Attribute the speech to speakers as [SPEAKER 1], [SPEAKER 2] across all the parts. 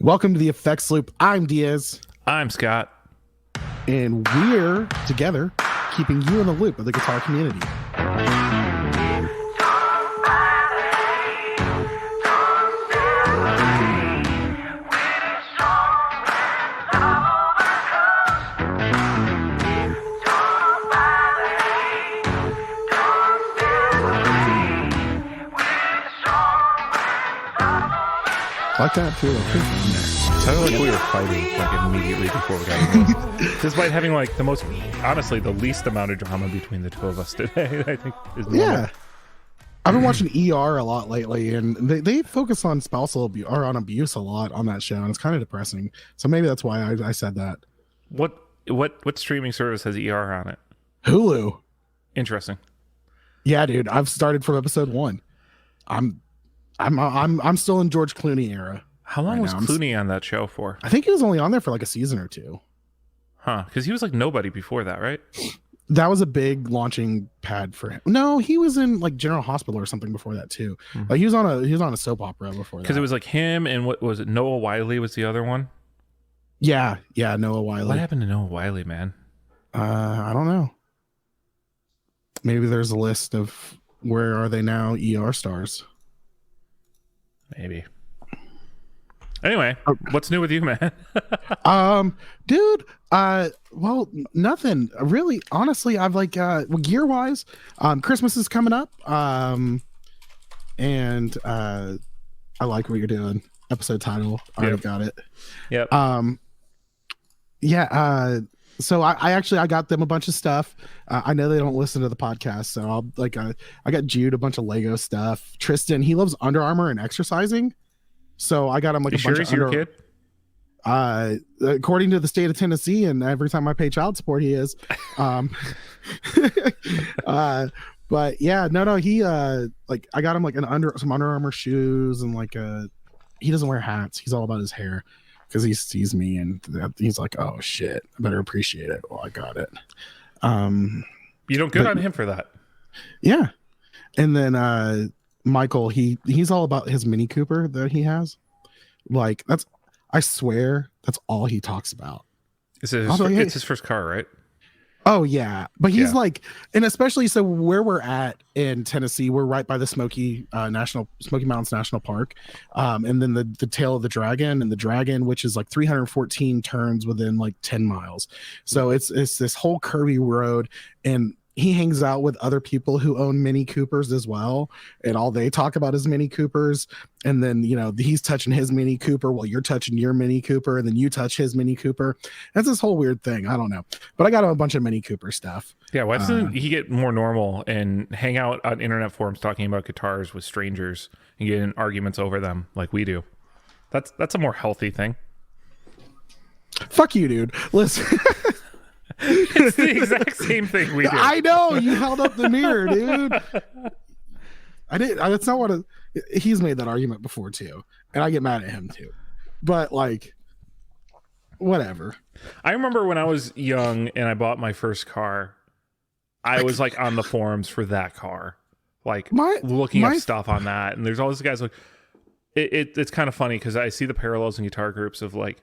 [SPEAKER 1] Welcome to the Effects Loop. I'm Diaz.
[SPEAKER 2] I'm Scott.
[SPEAKER 1] And we're together keeping you in the loop of the guitar community. Like that too.
[SPEAKER 2] Sounded like we were fighting like immediately before we got into this. Despite having like honestly, the least amount of drama between the two of us today, I think is normal.
[SPEAKER 1] Yeah. I've been watching ER a lot lately, and they focus on spousal abuse or on abuse a lot on that show, and it's kind of depressing. So maybe that's why I said that.
[SPEAKER 2] What streaming service has ER on it?
[SPEAKER 1] Hulu.
[SPEAKER 2] Interesting.
[SPEAKER 1] Yeah, dude. I've started from episode 1. I'm still in George Clooney era.
[SPEAKER 2] How long was Clooney on that show for?
[SPEAKER 1] I think he was only on there for like a season or two.
[SPEAKER 2] Huh? Because he was like nobody before that, right?
[SPEAKER 1] That was a big launching pad for him. No, he was in like General Hospital or something before that too.
[SPEAKER 2] Mm-hmm.
[SPEAKER 1] Like he was on a soap opera before that.
[SPEAKER 2] Because it was like him and what was it? Noah Wyle was the other one.
[SPEAKER 1] Yeah, Noah Wyle.
[SPEAKER 2] What happened to Noah Wyle, man?
[SPEAKER 1] I don't know. Maybe there's a list of where are they now ER stars.
[SPEAKER 2] Maybe. Anyway, what's new with you, man?
[SPEAKER 1] Dude, well, nothing really. Honestly, I've like gear wise, Christmas is coming up. And I like what you're doing. Episode title, already got it.
[SPEAKER 2] Yep.
[SPEAKER 1] So I got them a bunch of stuff. I know they don't listen to the podcast, so I'll like I got Jude a bunch of Lego stuff. Tristan, he loves Under Armour and exercising, so I got him like a bunch of
[SPEAKER 2] your kid.
[SPEAKER 1] According to the state of Tennessee, and every time I pay child support, he is. But yeah, no, he like I got him like some Under Armour shoes and like he doesn't wear hats. He's all about his hair. Because he sees me and he's like, "Oh shit, I better appreciate it." Well, I got it.
[SPEAKER 2] You don't good on him for that.
[SPEAKER 1] Yeah, and then Michael, he's all about his Mini Cooper that he has. Like I swear, that's all he talks about.
[SPEAKER 2] It's his first car, right?
[SPEAKER 1] Oh yeah, but he's like, and especially so where we're at in Tennessee, we're right by the Smoky Mountains National Park, and then the tail of the dragon, and the dragon, which is like 314 turns within like 10 miles. So it's this whole curvy road, and he hangs out with other people who own Mini Coopers as well, and all they talk about is Mini Coopers. And then he's touching his Mini Cooper while you're touching your Mini Cooper, and then you touch his Mini Cooper. That's this whole weird thing. I don't know, but I got him a bunch of Mini Cooper stuff.
[SPEAKER 2] Yeah, why doesn't he get more normal and hang out on internet forums talking about guitars with strangers and get in arguments over them like we do? That's a more healthy thing.
[SPEAKER 1] Fuck you, dude. Listen.
[SPEAKER 2] It's the exact same thing we do.
[SPEAKER 1] I know, you held up the mirror, dude. That's not what he's made that argument before too, and I get mad at him too. But like, whatever.
[SPEAKER 2] I remember when I was young and I bought my first car, I was like on the forums for that car, like looking up stuff on that, and there's all these guys like it's kind of funny because I see the parallels in guitar groups of like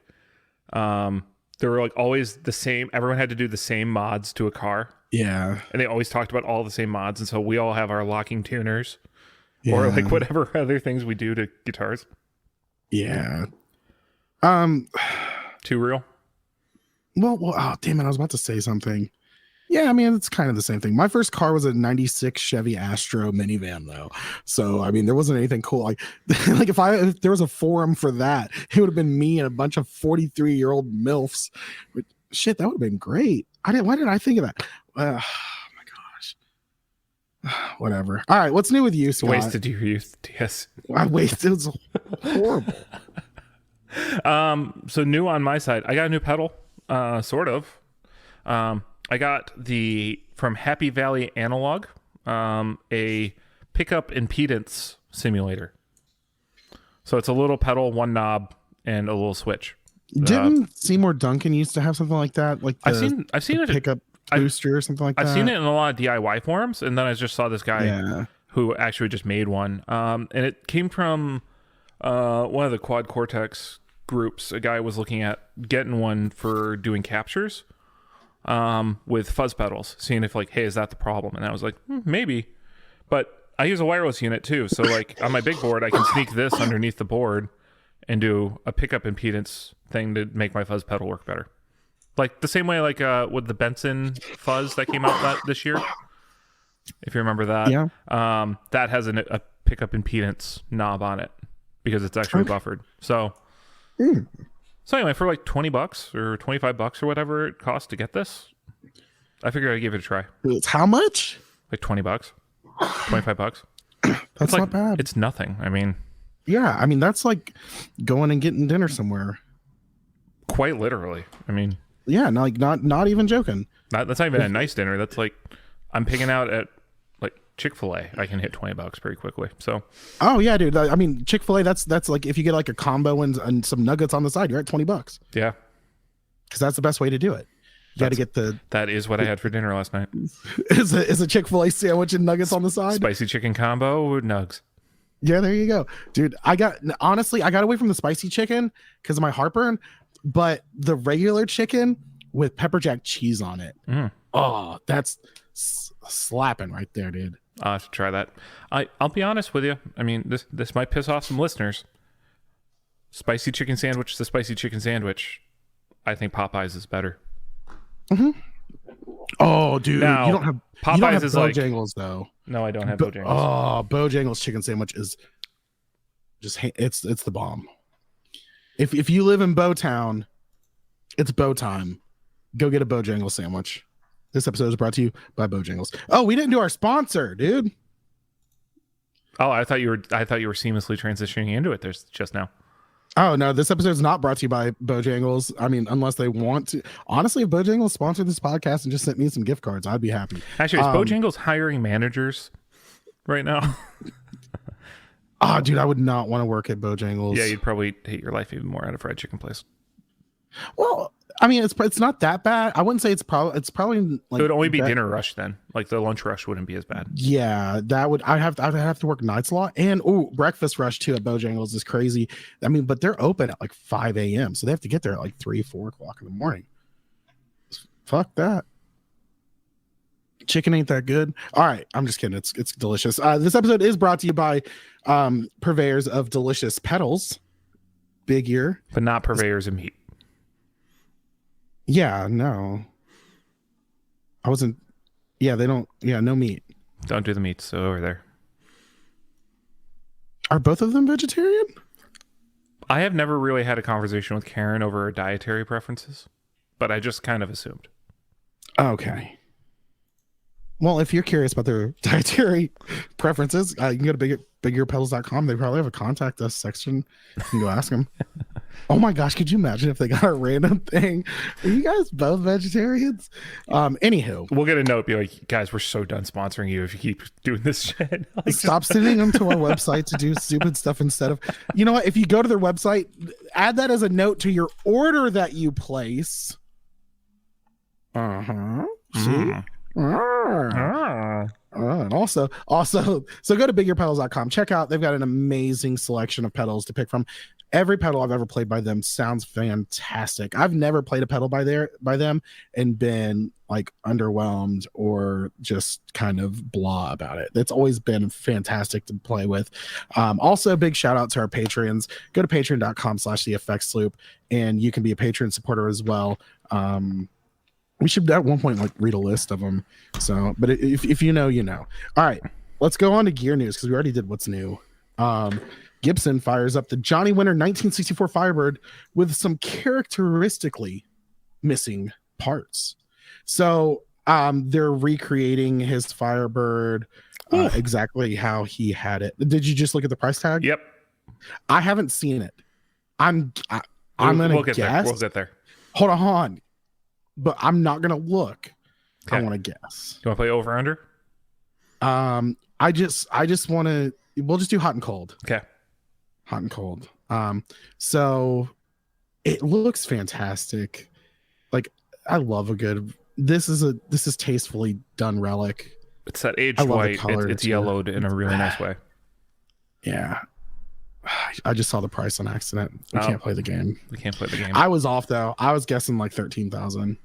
[SPEAKER 2] they were like always the same. Everyone had to do the same mods to a car.
[SPEAKER 1] Yeah.
[SPEAKER 2] And they always talked about all the same mods. And so we all have our locking tuners or like whatever other things we do to guitars.
[SPEAKER 1] Yeah.
[SPEAKER 2] Too real?
[SPEAKER 1] Well, oh, damn it. I was about to say something. Yeah, I mean, it's kind of the same thing. My first car was a 96 Chevy Astro minivan, though. So, I mean, there wasn't anything cool. Like if there was a forum for that, it would have been me and a bunch of 43-year-old MILFs. Shit, that would have been great. Why didn't I think of that? Oh, my gosh. Whatever. All right, what's new with you, Scott?
[SPEAKER 2] Wasted your youth, yes.
[SPEAKER 1] I wasted. It was horrible.
[SPEAKER 2] So new on my side. I got a new pedal, sort of. I got from Happy Valley Analog, a pickup impedance simulator. So it's a little pedal, one knob, and a little switch.
[SPEAKER 1] Didn't Seymour Duncan used to have something like that? Like
[SPEAKER 2] I've seen it
[SPEAKER 1] pickup booster or something like that.
[SPEAKER 2] I've seen it in a lot of DIY forums, and then I just saw this guy who actually just made one. And it came from one of the Quad Cortex groups, a guy was looking at getting one for doing captures with fuzz pedals, seeing if like, hey, is that the problem? And I was like, maybe. But I use a wireless unit too. So like on my big board, I can sneak this underneath the board and do a pickup impedance thing to make my fuzz pedal work better. Like the same way like with the Benson fuzz that came out this year. If you remember that.
[SPEAKER 1] Yeah.
[SPEAKER 2] That has a pickup impedance knob on it because it's actually buffered. So so anyway, for like $20 or $25 or whatever it costs to get this, I figured I'd give it a try.
[SPEAKER 1] It's how much?
[SPEAKER 2] Like $20, $25.
[SPEAKER 1] That's not bad.
[SPEAKER 2] It's nothing. I mean,
[SPEAKER 1] yeah, I mean that's like going and getting dinner somewhere.
[SPEAKER 2] Quite literally. I mean,
[SPEAKER 1] yeah, not even joking.
[SPEAKER 2] That's not even a nice dinner. That's like I'm picking out at like Chick-fil-A. I can hit $20 pretty quickly. So,
[SPEAKER 1] oh yeah, dude. I mean, Chick-fil-A. That's like if you get like a combo and some nuggets on the side, you're at $20.
[SPEAKER 2] Yeah,
[SPEAKER 1] because that's the best way to do it. You got to get
[SPEAKER 2] That is what I had for dinner last night.
[SPEAKER 1] Is a Chick-fil-A sandwich and nuggets on the side.
[SPEAKER 2] Spicy chicken combo with nugs.
[SPEAKER 1] Yeah, there you go, dude. I got away from the spicy chicken because of my heartburn, but the regular chicken with pepper jack cheese on it. Oh, that's slapping right there, dude.
[SPEAKER 2] I'll have to try that. I'll be honest with you. I mean, this might piss off some listeners. Spicy chicken sandwich, the spicy chicken sandwich. I think Popeyes is better.
[SPEAKER 1] Oh, dude,
[SPEAKER 2] now,
[SPEAKER 1] you don't have
[SPEAKER 2] Popeyes
[SPEAKER 1] you don't have
[SPEAKER 2] is
[SPEAKER 1] Bojangles though.
[SPEAKER 2] No, I don't have Bojangles.
[SPEAKER 1] Oh, Bojangles chicken sandwich is just it's the bomb. If you live in Bowtown, it's Bow time. Go get a Bojangles sandwich. This episode is brought to you by Bojangles. Oh, we didn't do our sponsor, dude.
[SPEAKER 2] Oh, I thought you were seamlessly transitioning into it. There's just now.
[SPEAKER 1] Oh no, this episode is not brought to you by Bojangles. I mean, unless they want to. Honestly, if Bojangles sponsored this podcast and just sent me some gift cards, I'd be happy.
[SPEAKER 2] Actually, is Bojangles hiring managers right now?
[SPEAKER 1] Oh, dude, I would not want to work at Bojangles.
[SPEAKER 2] Yeah, you'd probably hate your life even more at a fried chicken place.
[SPEAKER 1] Well, I mean, it's not that bad. I wouldn't say it's probably like
[SPEAKER 2] it would only be dinner rush then. Like the lunch rush wouldn't be as bad.
[SPEAKER 1] Yeah, that would. I'd have to work nights a lot, and breakfast rush too at Bojangles is crazy. I mean, but they're open at like 5 a.m., so they have to get there at like 3-4 o'clock in the morning. Fuck that. Chicken ain't that good. All right, I'm just kidding. It's delicious. This episode is brought to you by purveyors of delicious pedals, Big Ear,
[SPEAKER 2] but not purveyors of meat.
[SPEAKER 1] Yeah, no. I wasn't. Yeah, they don't. Yeah, no meat.
[SPEAKER 2] Don't do the meats over there.
[SPEAKER 1] Are both of them vegetarian?
[SPEAKER 2] I have never really had a conversation with Karen over her dietary preferences, but I just kind of assumed.
[SPEAKER 1] Okay. Well, if you're curious about their dietary preferences, you can go to biggearpedals.com. They probably have a contact us section. You can go ask them. Oh my gosh, could you imagine if they got a random thing? Are you guys both vegetarians? Anywho.
[SPEAKER 2] We'll get a note, be like, guys, we're so done sponsoring you if you keep doing this shit. Like,
[SPEAKER 1] stop sending them to our website to do stupid stuff instead of, you know what? If you go to their website, add that as a note to your order that you place. See? And also, so go to biggearpedals.com. Check out, they've got an amazing selection of pedals to pick from. Every pedal I've ever played by them sounds fantastic. I've never played a pedal by them and been like underwhelmed or just kind of blah about it. It's always been fantastic to play with. Also, big shout out to our patrons. Go to patreon.com/theeffectsloop and you can be a patron supporter as well. We should at one point like read a list of them. So, but if you know, you know. All right, let's go on to gear news because we already did what's new. Gibson fires up the Johnny Winter 1964 Firebird with some characteristically missing parts. So they're recreating his Firebird exactly how he had it. Did you just look at the price tag?
[SPEAKER 2] Yep.
[SPEAKER 1] I haven't seen it. I'm gonna guess.
[SPEAKER 2] We'll get there.
[SPEAKER 1] Hold on. But I'm not gonna look. Okay. I want to guess.
[SPEAKER 2] You want to play over under?
[SPEAKER 1] I just want to. We'll just do hot and cold.
[SPEAKER 2] Okay.
[SPEAKER 1] Hot and cold. So it looks fantastic. Like I love a good. This is tastefully done relic.
[SPEAKER 2] It's that aged white. It's yellowed in a really nice way.
[SPEAKER 1] Yeah. I just saw the price on accident. We can't play the game.
[SPEAKER 2] We can't play the game.
[SPEAKER 1] I was off though. I was guessing like 13,000.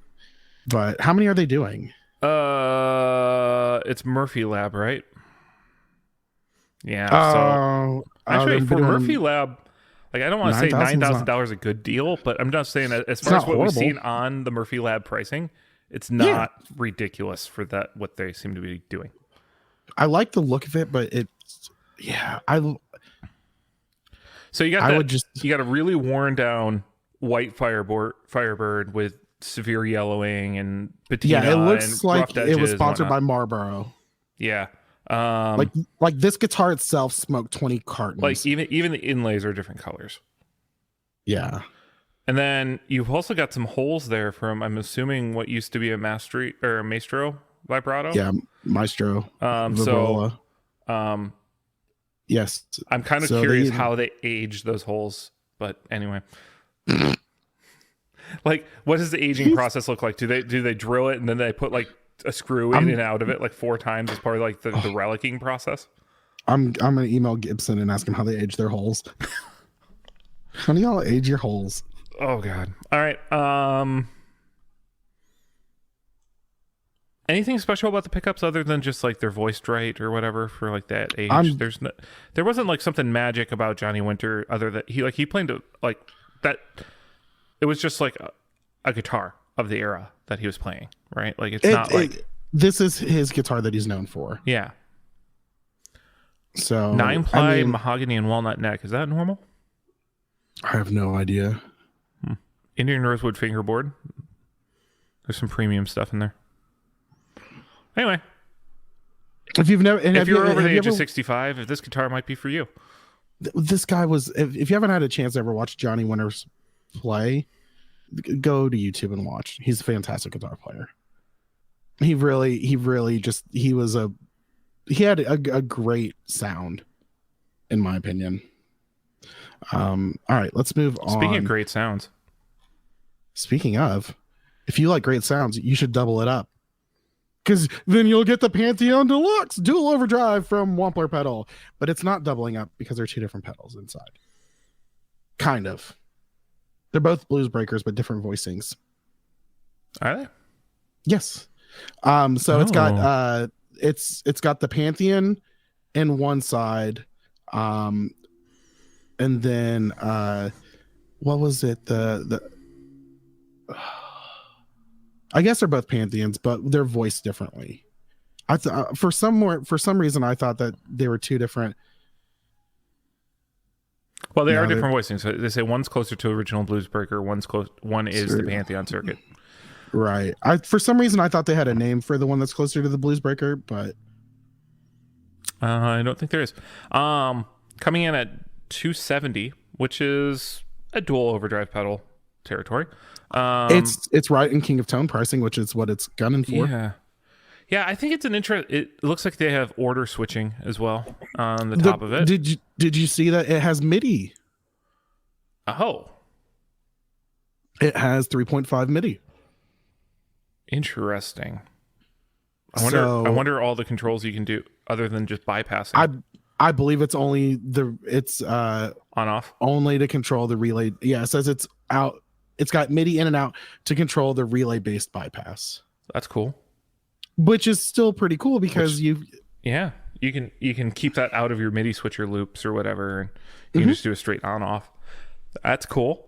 [SPEAKER 1] But how many are they doing?
[SPEAKER 2] It's Murphy Lab, right? Yeah. So actually, for Murphy Lab, like I don't want to say $9,000 is a good deal, but I'm just saying that as far as what we've seen on the Murphy Lab pricing, it's not ridiculous for that what they seem to be doing.
[SPEAKER 1] I like the look of it, but it's
[SPEAKER 2] So you got you got a really worn down white Firebird with severe yellowing and patina.
[SPEAKER 1] Yeah, it looks
[SPEAKER 2] and
[SPEAKER 1] like it was sponsored by Marlboro.
[SPEAKER 2] Yeah.
[SPEAKER 1] Like this guitar itself smoked 20 cartons.
[SPEAKER 2] Like even the inlays are different colors.
[SPEAKER 1] Yeah.
[SPEAKER 2] And then you've also got some holes there from, I'm assuming, what used to be a Maestro vibrato.
[SPEAKER 1] Yeah, Maestro. Yes.
[SPEAKER 2] I'm kind of curious how they age those holes, but anyway. Like, what does the aging process look like? Do they drill it and then they put like a screw in and out of it like 4 times as part of like the relicking process?
[SPEAKER 1] I'm gonna email Gibson and ask him how they age their holes. How do y'all age your holes?
[SPEAKER 2] Oh god. All right. Anything special about the pickups other than just like they're voiced right or whatever for like that age? There wasn't like something magic about Johnny Winter other than he played to like that. It was just like a guitar of the era that he was playing, right? Like
[SPEAKER 1] this is his guitar that he's known for.
[SPEAKER 2] Yeah.
[SPEAKER 1] So
[SPEAKER 2] 9-ply mahogany and walnut neck, is that normal?
[SPEAKER 1] I have no idea.
[SPEAKER 2] Indian rosewood fingerboard. There's some premium stuff in there. Anyway,
[SPEAKER 1] if
[SPEAKER 2] you're over the age of 65, if this guitar might be for you.
[SPEAKER 1] This guy was. If you haven't had a chance to ever watch Johnny Winters play, go to YouTube and watch. He's a fantastic guitar player. He had a great sound, in my opinion. All right, let's move on.
[SPEAKER 2] Speaking of great sounds.
[SPEAKER 1] Speaking of, if you like great sounds, you should double it up. Because then you'll get the Pantheon Deluxe dual overdrive from Wampler pedal. But it's not doubling up because they're 2 different pedals inside. Kind of. They're both blues breakers, but different voicings.
[SPEAKER 2] Are they?
[SPEAKER 1] Yes. It's got it's got the Pantheon in one side. And then what was it? I guess they're both Pantheons, but they're voiced differently. For some reason I thought that they were 2 different.
[SPEAKER 2] Well, they are different voicings. So they say one's closer to original blues breaker, one is the Pantheon circuit.
[SPEAKER 1] Right. For some reason I thought they had a name for the one that's closer to the blues breaker, but
[SPEAKER 2] I don't think there is. Coming in at $270, which is a dual overdrive pedal territory.
[SPEAKER 1] It's right in King of Tone pricing, which is what it's gunning for.
[SPEAKER 2] Yeah, I think it's an it looks like they have order switching as well on the top of it.
[SPEAKER 1] Did you see that it has MIDI?
[SPEAKER 2] Oh.
[SPEAKER 1] It has 3.5 MIDI.
[SPEAKER 2] Interesting. I wonder all the controls you can do other than just bypassing.
[SPEAKER 1] I believe it's only on
[SPEAKER 2] off
[SPEAKER 1] only to control the relay. Yeah, it says it's out. It's got MIDI in and out to control the relay based bypass.
[SPEAKER 2] That's cool.
[SPEAKER 1] Which is still pretty cool because you
[SPEAKER 2] can keep that out of your MIDI switcher loops or whatever, and you can just do a straight on off. That's cool.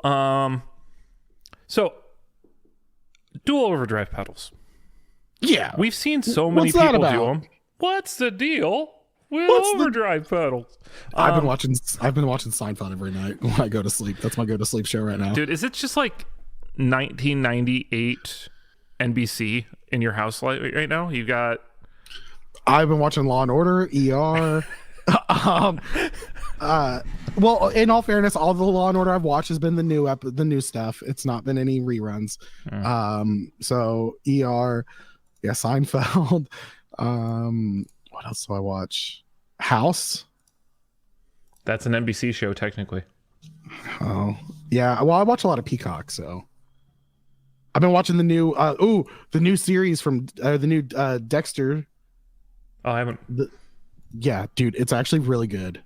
[SPEAKER 2] So dual overdrive pedals.
[SPEAKER 1] Yeah,
[SPEAKER 2] we've seen so many people do them. What's the deal with overdrive pedals?
[SPEAKER 1] I've been watching Seinfeld every night when I go to sleep. That's my go to sleep show right now.
[SPEAKER 2] Dude, is it just like 1998 NBC in your house right now? You got.
[SPEAKER 1] I've been watching Law and Order, ER. Well, in all fairness, all the Law and Order I've watched has been the new stuff. It's not been any reruns. So ER, yeah, Seinfeld. What else do I watch? House.
[SPEAKER 2] That's an NBC show, technically.
[SPEAKER 1] Oh, yeah. Well, I watch a lot of Peacock, so I've been watching the new series from the new Dexter.
[SPEAKER 2] Oh, I haven't.
[SPEAKER 1] Yeah, dude, it's actually really good.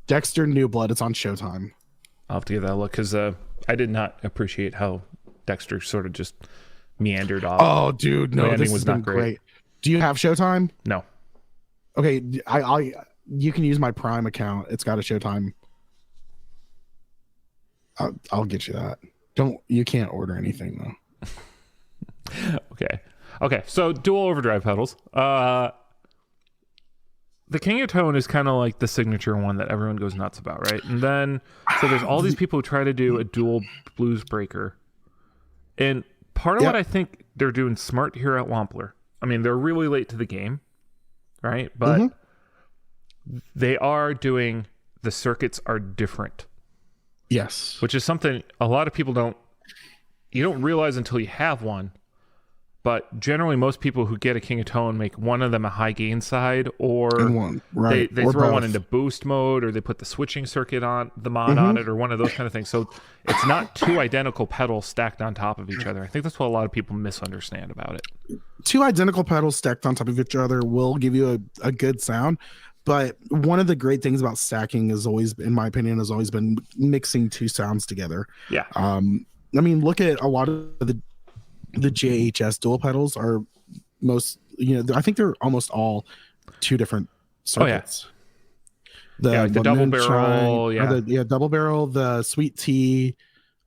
[SPEAKER 1] Dexter New Blood. It's on Showtime.
[SPEAKER 2] I'll have to give that a look because I did not appreciate how Dexter sort of just meandered off.
[SPEAKER 1] Oh, dude, no, this has been great. Do you have Showtime?
[SPEAKER 2] No.
[SPEAKER 1] Okay, you can use my Prime account. It's got a Showtime. I'll get you that. You can't order anything though.
[SPEAKER 2] Okay. So dual overdrive pedals. The King of Tone is kind of like the signature one that everyone goes nuts about, right? And then, so there's all these people who try to do a dual blues breaker. And part of what I think they're doing smart here at Wampler, I mean, they're really late to the game, right? But they are doing, the circuits are different.
[SPEAKER 1] Yes.
[SPEAKER 2] Which is something a lot of people you don't realize until you have one. But generally, most people who get a King of Tone make one of them a high gain side, or they throw one into boost mode, or they put the switching circuit on the mod on it, or one of those kind of things. So it's not two identical pedals stacked on top of each other. I think that's what a lot of people misunderstand about it.
[SPEAKER 1] Two identical pedals stacked on top of each other will give you a good sound. But one of the great things about stacking is always, in my opinion, has always been mixing two sounds together.
[SPEAKER 2] Yeah.
[SPEAKER 1] I mean, look at a lot of the JHS dual pedals are I think they're almost all two different circuits.
[SPEAKER 2] Oh, yeah. The double barrel,
[SPEAKER 1] double barrel, the sweet tea.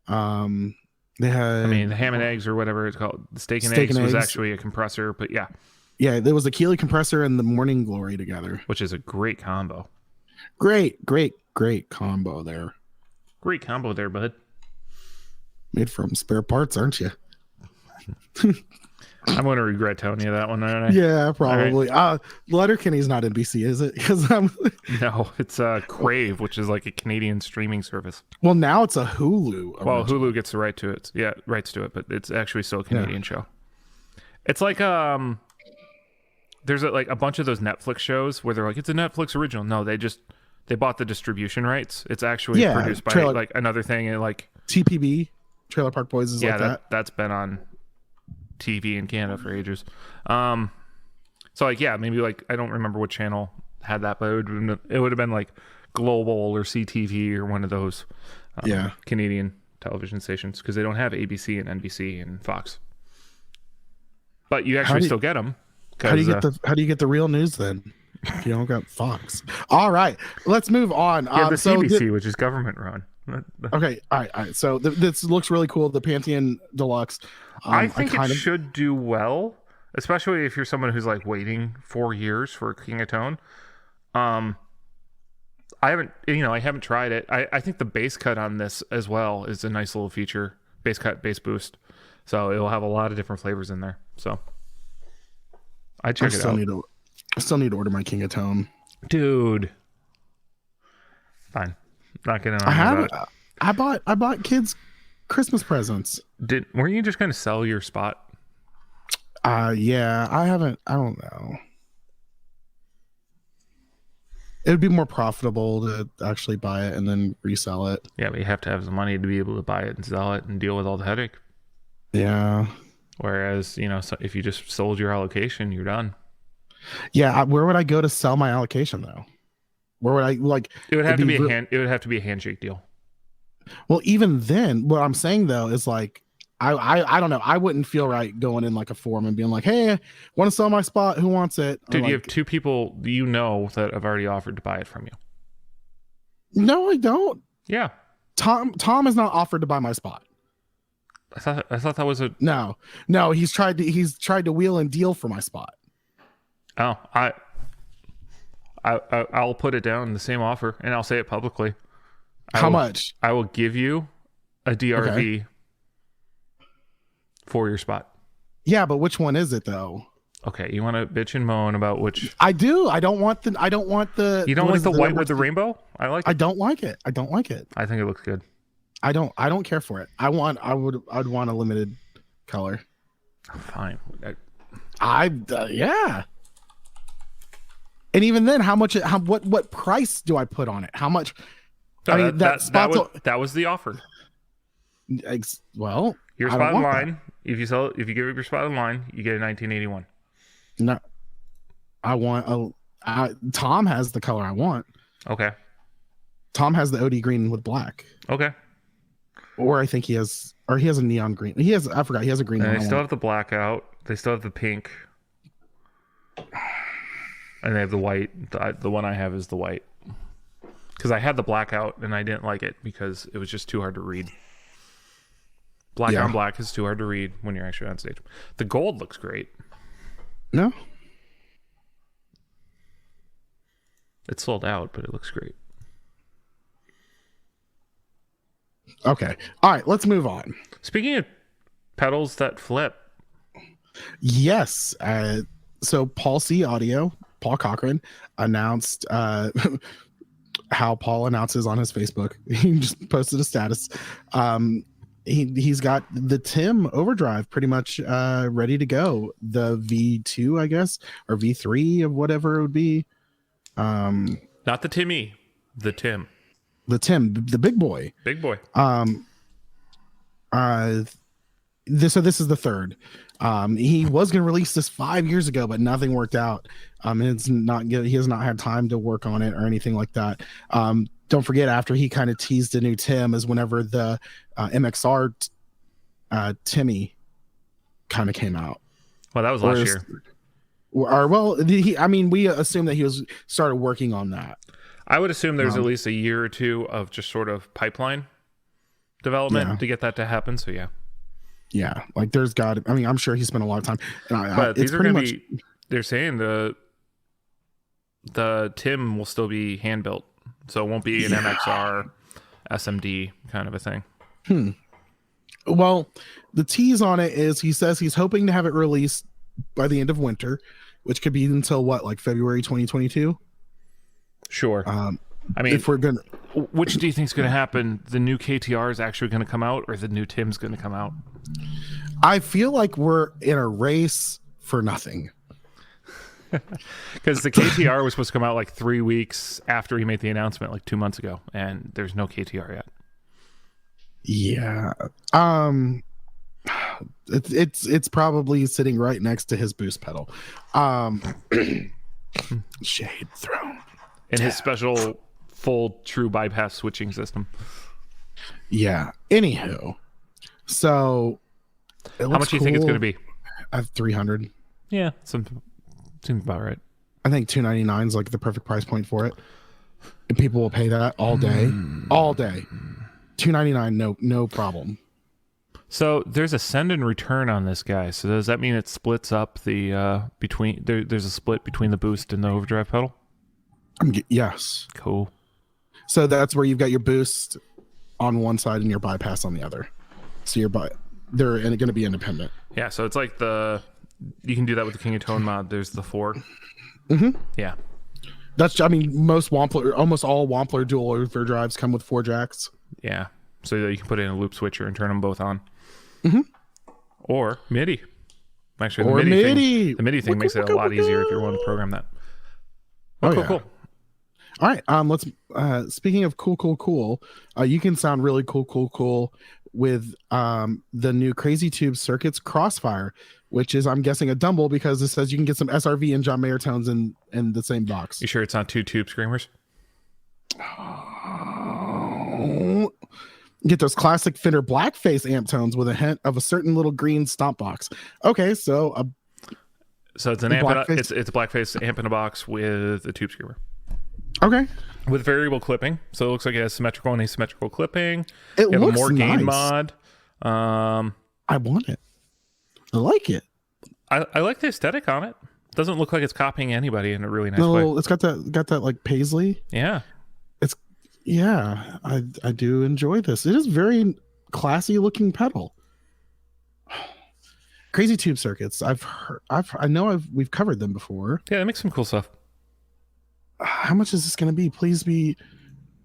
[SPEAKER 1] They had,
[SPEAKER 2] the ham and eggs or whatever it's called. The steak and eggs was actually a compressor, but yeah.
[SPEAKER 1] Yeah, there was a Keeley compressor and the Morning Glory together,
[SPEAKER 2] which is a great combo.
[SPEAKER 1] Great combo there.
[SPEAKER 2] Great combo there, bud.
[SPEAKER 1] Made from spare parts, aren't you?
[SPEAKER 2] I'm going to regret telling you that one, aren't I?
[SPEAKER 1] Yeah, probably. Right. Letterkenny's not NBC, is it?
[SPEAKER 2] No, it's Crave, which is like a Canadian streaming service.
[SPEAKER 1] Well, now it's a Hulu.
[SPEAKER 2] Well, Hulu gets the rights to it, but it's actually still a Canadian show. It's like there's a bunch of those Netflix shows where they're like, it's a Netflix original. No, they bought the distribution rights. It's actually produced by like another thing, and like
[SPEAKER 1] TPB, Trailer Park Boys is like that.
[SPEAKER 2] That's been on TV in Canada for ages. So like, yeah, maybe like, I don't remember what channel had that, but it would have been like Global or CTV or one of those Canadian television stations, because they don't have ABC and NBC and Fox. But you actually still get them.
[SPEAKER 1] How do you get the real news then? If you don't got Fox. All right, let's move on.
[SPEAKER 2] Yeah, the CBC, which is government run.
[SPEAKER 1] Okay, all right. So this looks really cool. The Pantheon Deluxe.
[SPEAKER 2] I think it should do well, especially if you're someone who's like waiting 4 years for a King of Tone. I haven't tried it. I think the bass cut on this as well is a nice little feature. Bass cut, bass boost. So it'll have a lot of different flavors in there. So I check it out.
[SPEAKER 1] I still need to order my King of Tone.
[SPEAKER 2] Dude. Fine. Not getting on that.
[SPEAKER 1] I bought kids Christmas presents.
[SPEAKER 2] Weren't you just going to sell your spot?
[SPEAKER 1] Yeah, I don't know. It would be more profitable to actually buy it and then resell it.
[SPEAKER 2] Yeah, but you have to have the money to be able to buy it and sell it and deal with all the headache.
[SPEAKER 1] Yeah.
[SPEAKER 2] Whereas, if you just sold your allocation, you're done.
[SPEAKER 1] Yeah, where would I go to sell my allocation though? Where would I like?
[SPEAKER 2] It would have to be it would have to be a handshake deal.
[SPEAKER 1] Well, even then, what I'm saying though is like, I don't know. I wouldn't feel right going in like a forum and being like, "Hey, want to sell my spot? Who wants it?"
[SPEAKER 2] Dude, you have two people that have already offered to buy it from you.
[SPEAKER 1] No, I don't.
[SPEAKER 2] Yeah,
[SPEAKER 1] Tom has not offered to buy my spot.
[SPEAKER 2] I thought that was a
[SPEAKER 1] no. He's tried to wheel and deal for my spot.
[SPEAKER 2] Oh, I'll put it down in the same offer, and I'll say it publicly.
[SPEAKER 1] How much?
[SPEAKER 2] I will give you a DRV for your spot.
[SPEAKER 1] Yeah, but which one is it though?
[SPEAKER 2] Okay, you want to bitch and moan about which?
[SPEAKER 1] I do. I don't want the.
[SPEAKER 2] You don't like the white with the rainbow? I like it.
[SPEAKER 1] I don't like it. I don't like it.
[SPEAKER 2] I think it looks good.
[SPEAKER 1] I don't care for it. I'd want a limited color.
[SPEAKER 2] Fine.
[SPEAKER 1] Yeah. And even then, what price do I put on it? How much?
[SPEAKER 2] That was the offer.
[SPEAKER 1] Well,
[SPEAKER 2] your spot in line. If you give up your spot in line, you get a 1981.
[SPEAKER 1] No, I want Tom has the color I want.
[SPEAKER 2] Okay.
[SPEAKER 1] Tom has the OD green with black.
[SPEAKER 2] Okay.
[SPEAKER 1] Or I think he has a neon green. I forgot, he has a green one.
[SPEAKER 2] They still have the blackout. They still have the pink. And they have the white. The one I have is the white. Because I had the blackout and I didn't like it because it was just too hard to read. Black on black is too hard to read when you're actually on stage. The gold looks great.
[SPEAKER 1] No?
[SPEAKER 2] It's sold out, but it looks great.
[SPEAKER 1] Okay. All right, let's move on.
[SPEAKER 2] Speaking of pedals that flip.
[SPEAKER 1] Yes. So Paul Cochran announced how Paul announces on his Facebook. He just posted a status. He's got the Tim Overdrive pretty much ready to go. The V2, I guess, or V3 of whatever it would be.
[SPEAKER 2] Not the Timmy, the Tim.
[SPEAKER 1] The Tim, the big boy.
[SPEAKER 2] Big boy.
[SPEAKER 1] This is the third. He was going to release this 5 years ago, but nothing worked out. It's not good. He has not had time to work on it or anything like that. Don't forget, after he kind of teased a new Tim is whenever the MXR Timmy kind of came out.
[SPEAKER 2] Well, that was last year.
[SPEAKER 1] We assume that he started working on that.
[SPEAKER 2] I would assume there's at least a year or two of just sort of pipeline development to get that to happen. So
[SPEAKER 1] yeah, like I'm sure he spent a lot of time.
[SPEAKER 2] But these are going to be. They're saying the Tim will still be hand built, so it won't be an MXR SMD kind of a thing.
[SPEAKER 1] Well, the tease on it is he says he's hoping to have it released by the end of winter, which could be until like February 2022.
[SPEAKER 2] Sure.
[SPEAKER 1] If we're gonna,
[SPEAKER 2] which do you think is going to happen? The new KTR is actually going to come out, or the new Tim's going to come out?
[SPEAKER 1] I feel like we're in a race for nothing.
[SPEAKER 2] Because the KTR was supposed to come out like 3 weeks after he made the announcement, like 2 months ago, and there's no KTR yet.
[SPEAKER 1] Yeah. It's probably sitting right next to his boost pedal. Shade thrown.
[SPEAKER 2] And his special full true bypass switching system.
[SPEAKER 1] Yeah. Anywho. So
[SPEAKER 2] how much do you think it's going to be?
[SPEAKER 1] I have 300. Yeah.
[SPEAKER 2] Seems about right.
[SPEAKER 1] I think 299 is like the perfect price point for it. And people will pay that all day. All day. 299, no problem.
[SPEAKER 2] So there's a send and return on this guy. So does that mean it splits up the between there's a split between the boost and the overdrive pedal?
[SPEAKER 1] Yes.
[SPEAKER 2] Cool.
[SPEAKER 1] So that's where you've got your boost on one side and your bypass on the other. So they're going to be independent.
[SPEAKER 2] Yeah, so it's like you can do that with the King of Tone mod. There's the 4. Yeah.
[SPEAKER 1] Almost all Wampler dual overdrives come with 4 jacks.
[SPEAKER 2] Yeah. So that you can put in a loop switcher and turn them both on. Or MIDI. Actually, the MIDI thing makes it a lot easier if you're willing to program that. Cool.
[SPEAKER 1] All right. Let's speaking of cool. You can sound really cool with the new Crazy Tube Circuits Crossfire, which is, I'm guessing, a Dumble because it says you can get some SRV and John Mayer tones in the same box.
[SPEAKER 2] You sure it's not 2 tube screamers?
[SPEAKER 1] Get those classic Fender Blackface amp tones with a hint of a certain little green stomp box. Okay, so
[SPEAKER 2] it's an amp. It's a Blackface amp in a box with a tube screamer.
[SPEAKER 1] Okay.
[SPEAKER 2] With variable clipping, so it looks like it has symmetrical and asymmetrical clipping.
[SPEAKER 1] It looks
[SPEAKER 2] a more gain
[SPEAKER 1] nice.
[SPEAKER 2] mod.
[SPEAKER 1] I want it. I like it.
[SPEAKER 2] I like the aesthetic on it. Doesn't look like it's copying anybody in a really nice way.
[SPEAKER 1] It's got that like paisley.
[SPEAKER 2] Yeah.
[SPEAKER 1] I do enjoy this. It is very classy looking pedal. Crazy Tube Circuits. We've covered them before.
[SPEAKER 2] Yeah, they make some cool stuff.
[SPEAKER 1] How much is this going to be? Please be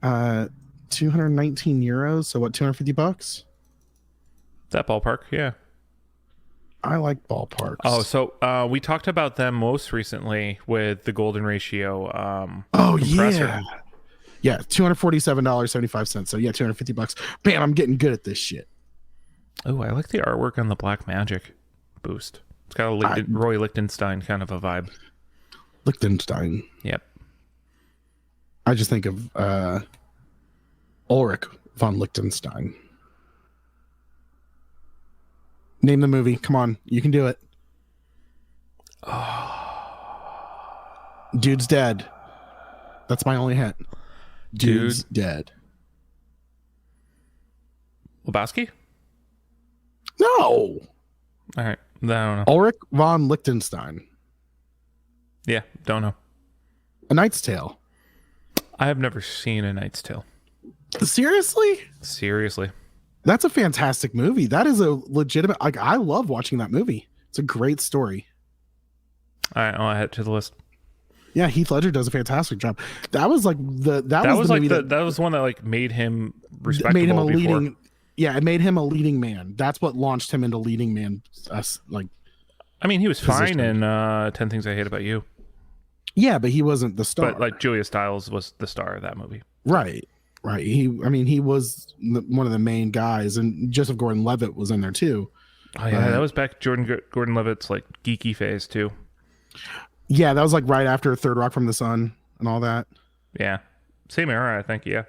[SPEAKER 1] 219 euros. So what, $250?
[SPEAKER 2] That ballpark, yeah.
[SPEAKER 1] I like ballparks.
[SPEAKER 2] Oh, so we talked about them most recently with the golden ratio.
[SPEAKER 1] Compressor. Yeah, $247.75. So yeah, $250. Man, I'm getting good at this shit.
[SPEAKER 2] Oh, I like the artwork on the Black Magic boost. It's got a Roy Lichtenstein kind of a vibe.
[SPEAKER 1] Lichtenstein.
[SPEAKER 2] Yep.
[SPEAKER 1] I just think of Ulrich von Liechtenstein. Name the movie. Come on, you can do it. Dude's dead. That's my only hint. Dude's dead.
[SPEAKER 2] Lebowski?
[SPEAKER 1] No.
[SPEAKER 2] All right. I don't know.
[SPEAKER 1] Ulrich von Liechtenstein.
[SPEAKER 2] Yeah, don't know.
[SPEAKER 1] A Knight's Tale.
[SPEAKER 2] I have never seen A Knight's Tale.
[SPEAKER 1] Seriously?
[SPEAKER 2] Seriously.
[SPEAKER 1] That's a fantastic movie. That is a legitimate, like, I love watching that movie. It's a great story.
[SPEAKER 2] All right, I'll add it to the list.
[SPEAKER 1] Yeah, Heath Ledger does a fantastic job. That was like that
[SPEAKER 2] was one that like made him respectable.
[SPEAKER 1] Made him a
[SPEAKER 2] before.
[SPEAKER 1] leading. Yeah, it made him a leading man. That's what launched him into leading man. Like,
[SPEAKER 2] I mean, he was
[SPEAKER 1] position.
[SPEAKER 2] fine in 10 Things I Hate About You.
[SPEAKER 1] Yeah, but he wasn't the star.
[SPEAKER 2] But like Julia Stiles was the star of that movie.
[SPEAKER 1] Right. He was one of the main guys, and Joseph Gordon-Levitt was in there too.
[SPEAKER 2] Oh yeah, that was back Gordon-Levitt's like geeky phase too.
[SPEAKER 1] Yeah, that was like right after Third Rock from the Sun and all that.
[SPEAKER 2] Yeah, same era, I think. Yeah.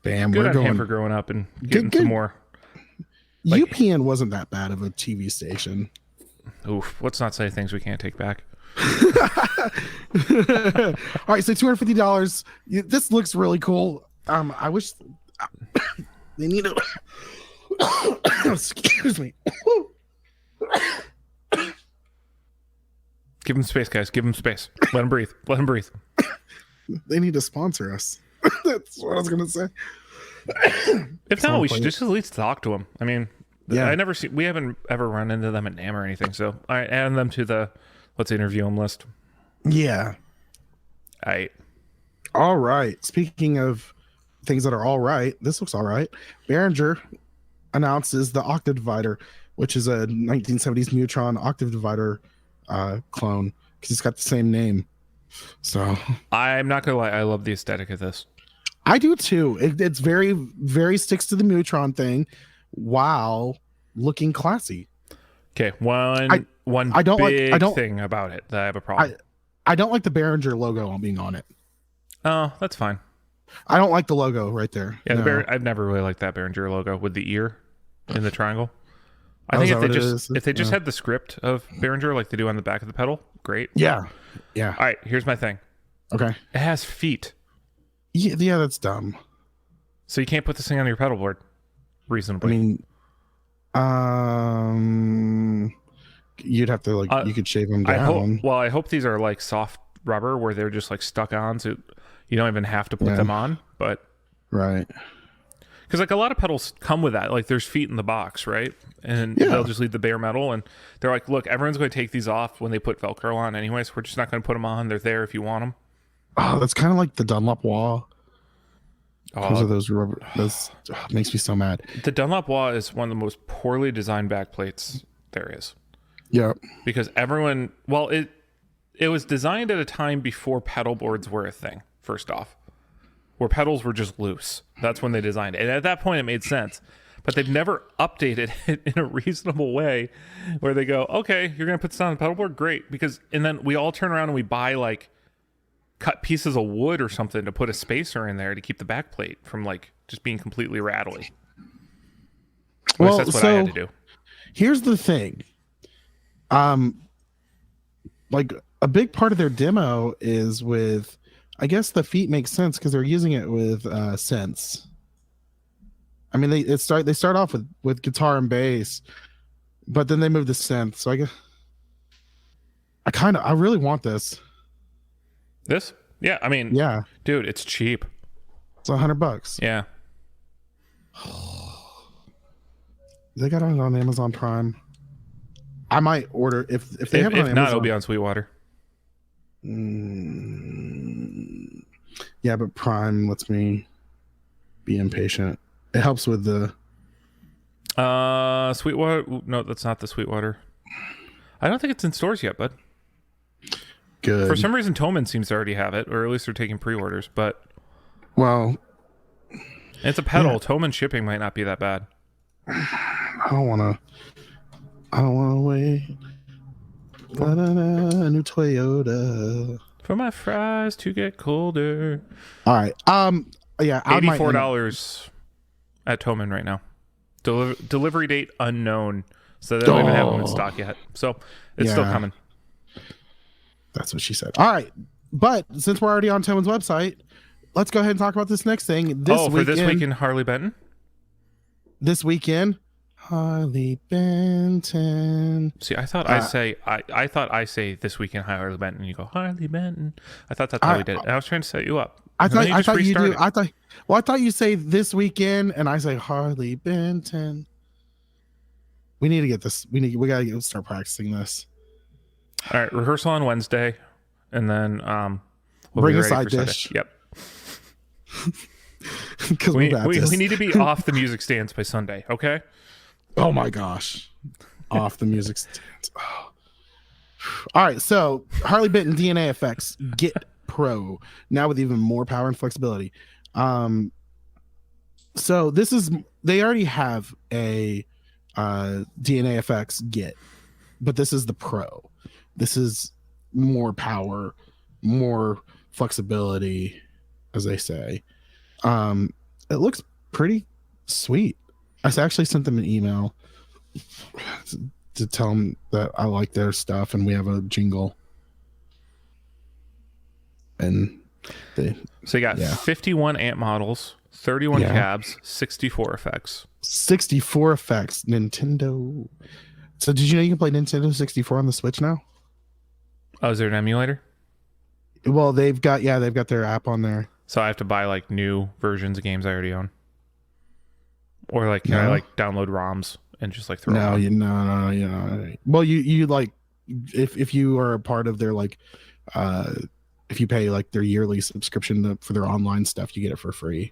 [SPEAKER 1] Bam,
[SPEAKER 2] good
[SPEAKER 1] we're
[SPEAKER 2] on
[SPEAKER 1] going
[SPEAKER 2] him for growing up and getting some more.
[SPEAKER 1] Like, UPN wasn't that bad of a TV station.
[SPEAKER 2] Oof, let's not say things we can't take back.
[SPEAKER 1] All right, so $250. This looks really cool. I wish they need to. Excuse me.
[SPEAKER 2] Give him space, guys. Give him space. Let him breathe. Let him breathe.
[SPEAKER 1] They need to sponsor us. That's what I was gonna say.
[SPEAKER 2] If not, we should just at least talk to him. I mean,
[SPEAKER 1] yeah.
[SPEAKER 2] we haven't ever run into them at NAMM or anything, so I add them to the let's interview them list.
[SPEAKER 1] Yeah. All right. Speaking of things that are all right, this looks all right. Behringer announces the Octa divider, which is a 1970s Neutron octave divider clone, because it's got the same name. So
[SPEAKER 2] I'm not gonna lie, I love the aesthetic of this.
[SPEAKER 1] I do too. It's very, very sticks to the Neutron thing while looking classy.
[SPEAKER 2] Okay, one thing about it that I have a problem.
[SPEAKER 1] I don't like the Behringer logo being on it.
[SPEAKER 2] Oh, that's fine.
[SPEAKER 1] I don't like the logo right there.
[SPEAKER 2] Yeah, no. I've never really liked that Behringer logo with the ear in the triangle. I think if they just had the script of Behringer like they do on the back of the pedal, great.
[SPEAKER 1] Yeah. Yeah.
[SPEAKER 2] All right, here's my thing.
[SPEAKER 1] Okay.
[SPEAKER 2] It has feet.
[SPEAKER 1] Yeah, that's dumb.
[SPEAKER 2] So you can't put this thing on your pedal board reasonably.
[SPEAKER 1] I mean, you'd have to you could shave them down.
[SPEAKER 2] I hope these are like soft rubber where they're just like stuck on, so you don't even have to put them on. But
[SPEAKER 1] right,
[SPEAKER 2] because like a lot of pedals come with that. Like there's feet in the box, right? And they'll just leave the bare metal, and they're like, look, everyone's going to take these off when they put Velcro on, anyways. We're just not going to put them on. They're there if you want them.
[SPEAKER 1] Oh, that's kind of like the Dunlop wall. Because of those rubber, makes me so mad.
[SPEAKER 2] The Dunlop wall is one of the most poorly designed back plates there is.
[SPEAKER 1] Yeah.
[SPEAKER 2] Because everyone, it was designed at a time before pedal boards were a thing, first off, where pedals were just loose. That's when they designed it. And at that point, it made sense. But they've never updated it in a reasonable way where they go, okay, you're going to put this on the pedal board? Great. And then we all turn around and we buy like cut pieces of wood or something to put a spacer in there to keep the back plate from like just being completely rattly. Well, that's what I had to do.
[SPEAKER 1] Here's the thing. Like a big part of their demo is with, I guess the feet make sense because they're using it with synths. I mean, they start off with guitar and bass, but then they move to synth. So I really want this.
[SPEAKER 2] This? Yeah, I mean,
[SPEAKER 1] yeah,
[SPEAKER 2] dude, it's cheap.
[SPEAKER 1] It's $100.
[SPEAKER 2] Yeah.
[SPEAKER 1] They got it on Amazon Prime. I might order if they have it on Amazon.
[SPEAKER 2] If not, it'll be on Sweetwater.
[SPEAKER 1] Yeah, but Prime lets me be impatient. It helps with the
[SPEAKER 2] Sweetwater. No, that's not the Sweetwater. I don't think it's in stores yet, bud.
[SPEAKER 1] Good.
[SPEAKER 2] For some reason, Thomann seems to already have it, or at least they're taking pre-orders. But it's a pedal. Yeah. Thomann shipping might not be that bad.
[SPEAKER 1] I don't want to wait. A new Toyota
[SPEAKER 2] for my fries to get colder.
[SPEAKER 1] All right. Yeah,
[SPEAKER 2] $84 at Toman right now. Delivery date unknown. So they don't even have them in stock yet. So it's still coming.
[SPEAKER 1] That's what she said. All right. But since we're already on Toman's website, let's go ahead and talk about this next thing.
[SPEAKER 2] This weekend, Harley Benton?
[SPEAKER 1] This weekend, Harley Benton.
[SPEAKER 2] See, I thought I thought I say this weekend Harley Benton. You go Harley Benton. I thought that's how we did it. And I was trying to set you up.
[SPEAKER 1] I thought you do. I thought you say this weekend, and I say Harley Benton. We need to get this. We gotta start practicing this.
[SPEAKER 2] All right, rehearsal on Wednesday, and then we'll
[SPEAKER 1] bring
[SPEAKER 2] be
[SPEAKER 1] a
[SPEAKER 2] ready
[SPEAKER 1] side
[SPEAKER 2] for
[SPEAKER 1] dish.
[SPEAKER 2] Sunday. Yep. we need to be off the music stands by Sunday. Okay.
[SPEAKER 1] Oh my gosh, off the music stands. Oh. All right, so Harley Benton DNA Effects Get Pro now with even more power and flexibility. So they already have a DNA Effects Get, but this is the Pro. This is more power, more flexibility, as they say. It looks pretty sweet. I actually sent them an email to tell them that I like their stuff, and we have a jingle. And
[SPEAKER 2] so you got 51 amp models, 31 cabs, 64 effects.
[SPEAKER 1] 64 effects. Nintendo. So did you know you can play Nintendo 64 on the Switch now?
[SPEAKER 2] Oh, is there an emulator?
[SPEAKER 1] Well, they've got their app on there.
[SPEAKER 2] So I have to buy like new versions of games I already own, or like can I like download ROMs and just like throw?
[SPEAKER 1] No. Well, you like if you are a part of their like if you pay like their yearly subscription for their online stuff, you get it for free.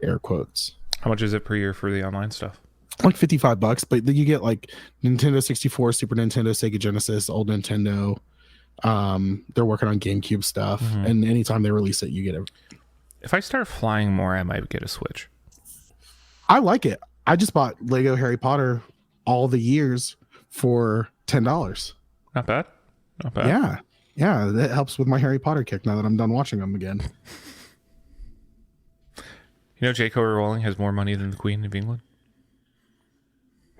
[SPEAKER 1] Air quotes.
[SPEAKER 2] How much is it per year for the online stuff?
[SPEAKER 1] Like $55, but then you get like Nintendo 64, Super Nintendo, Sega Genesis, old Nintendo. They're working on GameCube stuff, and anytime they release it, you get it.
[SPEAKER 2] If I start flying more, I might get a Switch.
[SPEAKER 1] I like it. I just bought Lego Harry Potter all the years for $10.
[SPEAKER 2] Not bad. Not bad.
[SPEAKER 1] Yeah, that helps with my Harry Potter kick now that I'm done watching them again.
[SPEAKER 2] You know, J.K. Rowling has more money than the Queen of England?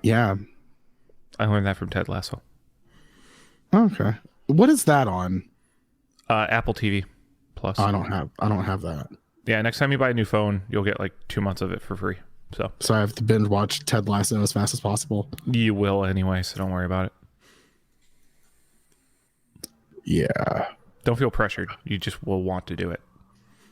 [SPEAKER 1] Yeah.
[SPEAKER 2] I learned that from Ted Lasso.
[SPEAKER 1] Okay. What is that on?
[SPEAKER 2] Apple TV Plus.
[SPEAKER 1] I don't have that.
[SPEAKER 2] Yeah, next time you buy a new phone, you'll get like 2 months of it for free. So
[SPEAKER 1] I have to binge watch Ted Lasso as fast as possible.
[SPEAKER 2] You will anyway, so don't worry about it.
[SPEAKER 1] Yeah.
[SPEAKER 2] Don't feel pressured. You just will want to do it.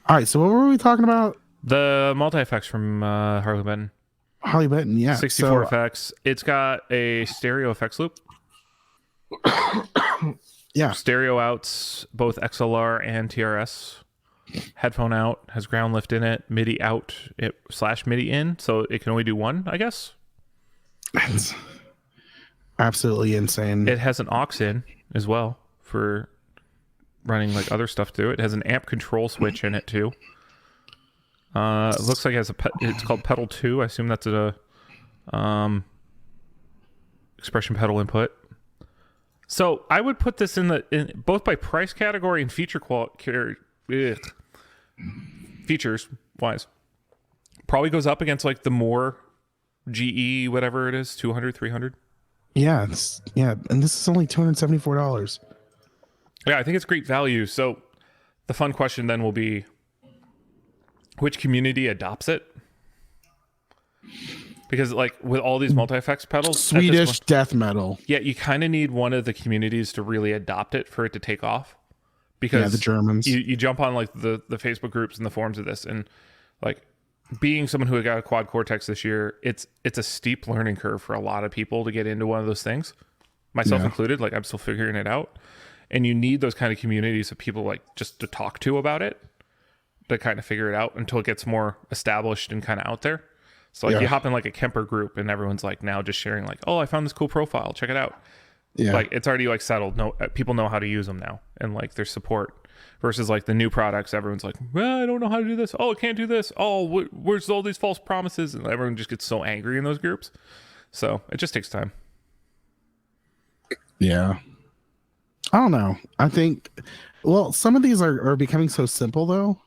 [SPEAKER 1] All right, so what were we talking about?
[SPEAKER 2] The multi-effects from Harley Benton.
[SPEAKER 1] Harley Benton, yeah.
[SPEAKER 2] 64 effects. It's got a stereo effects loop.
[SPEAKER 1] Yeah.
[SPEAKER 2] Stereo outs, both XLR and TRS. Headphone out, has ground lift in it, MIDI out / MIDI in, so it can only do one, I guess.
[SPEAKER 1] That's absolutely insane.
[SPEAKER 2] It has an aux in as well for running like other stuff through it. It has an amp control switch in it too. It looks like it has it's called pedal 2. I assume that's a expression pedal input. So I would put this in both by price category and feature features wise. Probably goes up against like the more GE whatever it is, 200, 300.
[SPEAKER 1] Yeah, and this is only $274.
[SPEAKER 2] Yeah, I think it's great value. So the fun question then will be, which community adopts it? Because like with all these multi-effects pedals,
[SPEAKER 1] Swedish death metal.
[SPEAKER 2] Yeah, you kind of need one of the communities to really adopt it for it to take off. Because
[SPEAKER 1] the Germans.
[SPEAKER 2] You jump on like the Facebook groups and the forums of this, and like being someone who got a quad cortex this year, it's a steep learning curve for a lot of people to get into one of those things, myself included. Like I'm still figuring it out, and you need those kind of communities of people like just to talk to about it, to kind of figure it out until it gets more established and kind of out there. So like you hop in like a Kemper group and everyone's like now just sharing like, oh, I found this cool profile, check it out. Yeah, like it's already like settled. No, people know how to use them now, and like there's support. Versus like the new products, everyone's like, well, I don't know how to do this. Oh, I can't do this. Oh, where's all these false promises? And everyone just gets so angry in those groups. So it just takes time.
[SPEAKER 1] Yeah, I don't know. I think, well, some of these are becoming so simple though.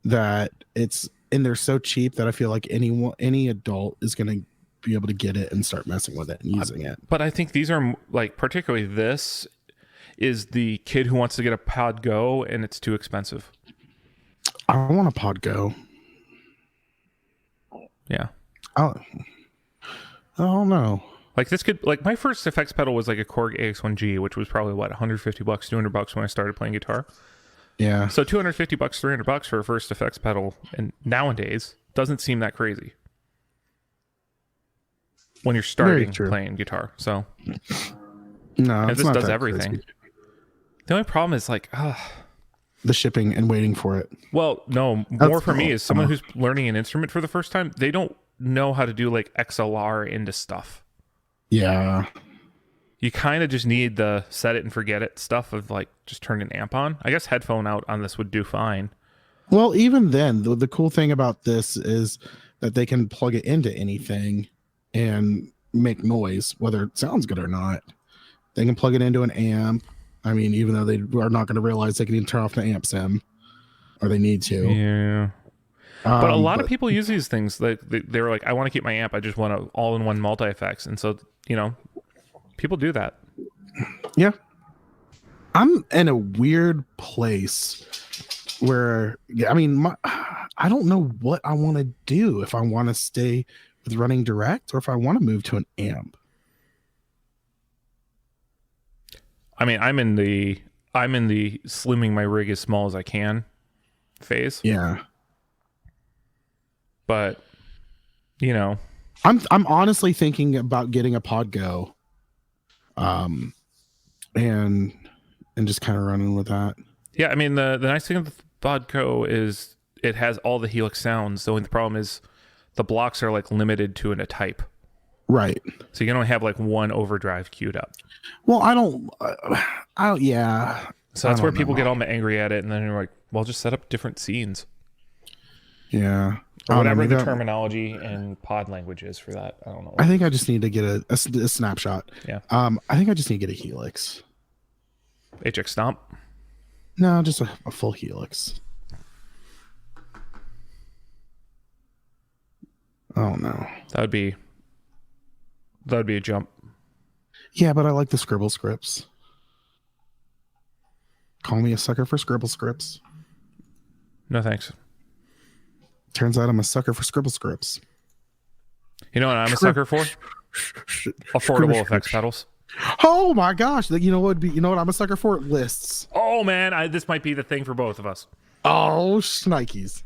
[SPEAKER 1] that and they're so cheap that I feel like any adult is going to be able to get it and start messing with it and using it.
[SPEAKER 2] But I think these are like, particularly this is the kid who wants to get a Pod Go and it's too expensive.
[SPEAKER 1] I want a Pod Go.
[SPEAKER 2] Yeah.
[SPEAKER 1] I don't know.
[SPEAKER 2] Like this could, like my first effects pedal was like a Korg AX1G, which was probably what, $150, $200 when I started playing guitar.
[SPEAKER 1] Yeah.
[SPEAKER 2] So $250, $300 for a first effects pedal, and nowadays doesn't seem that crazy when you're starting playing guitar. So
[SPEAKER 1] no,
[SPEAKER 2] and this does everything. Crazy. The only problem is like,
[SPEAKER 1] the shipping and waiting for it.
[SPEAKER 2] Well, no, more for me is someone who's learning an instrument for the first time. They don't know how to do like XLR into stuff.
[SPEAKER 1] Yeah.
[SPEAKER 2] You kind of just need the set it and forget it stuff of like just turn an amp on. I guess headphone out on this would do fine.
[SPEAKER 1] Well, even then, the cool thing about this is that they can plug it into anything and make noise, whether it sounds good or not. They can plug it into an amp. I mean, even though they are not going to realize they can even turn off the amp sim, or they need to.
[SPEAKER 2] Yeah. But a lot of people use these things. Like they're like, I want to keep my amp. I just want an all-in-one multi-effects. And so, you know, people do that.
[SPEAKER 1] Yeah. I'm in a weird place where, I mean, I don't know what I want to do, if I want to stay with running direct or if I want to move to an amp.
[SPEAKER 2] I mean, I'm in the slimming my rig as small as I can phase.
[SPEAKER 1] Yeah.
[SPEAKER 2] But, you know,
[SPEAKER 1] I'm honestly thinking about getting a Pod Go, and just kind of running with that.
[SPEAKER 2] Yeah, I mean the nice thing of the Pod Go is it has all the Helix sounds. The only problem is the blocks are like limited to a type.
[SPEAKER 1] Right.
[SPEAKER 2] So you can only have like one overdrive queued up.
[SPEAKER 1] Well, I don't. Yeah.
[SPEAKER 2] So that's where people get all angry at it, and then you're like, well, just set up different scenes.
[SPEAKER 1] Yeah.
[SPEAKER 2] Or whatever the terminology and pod language is for that. I don't know.
[SPEAKER 1] I think I just need to get a snapshot.
[SPEAKER 2] Yeah.
[SPEAKER 1] I think I just need to get a Helix.
[SPEAKER 2] HX Stomp?
[SPEAKER 1] No, just a full Helix. Oh no.
[SPEAKER 2] That would be a jump.
[SPEAKER 1] Yeah, but I like the scribble scripts. Call me a sucker for scribble scripts.
[SPEAKER 2] No thanks.
[SPEAKER 1] Turns out I'm a sucker for scribble scripts.
[SPEAKER 2] You know what I'm a sucker for? Affordable effects pedals.
[SPEAKER 1] Oh my gosh! You know what I'm a sucker for? Lists.
[SPEAKER 2] Oh man, this might be the thing for both of us.
[SPEAKER 1] Oh shnikes!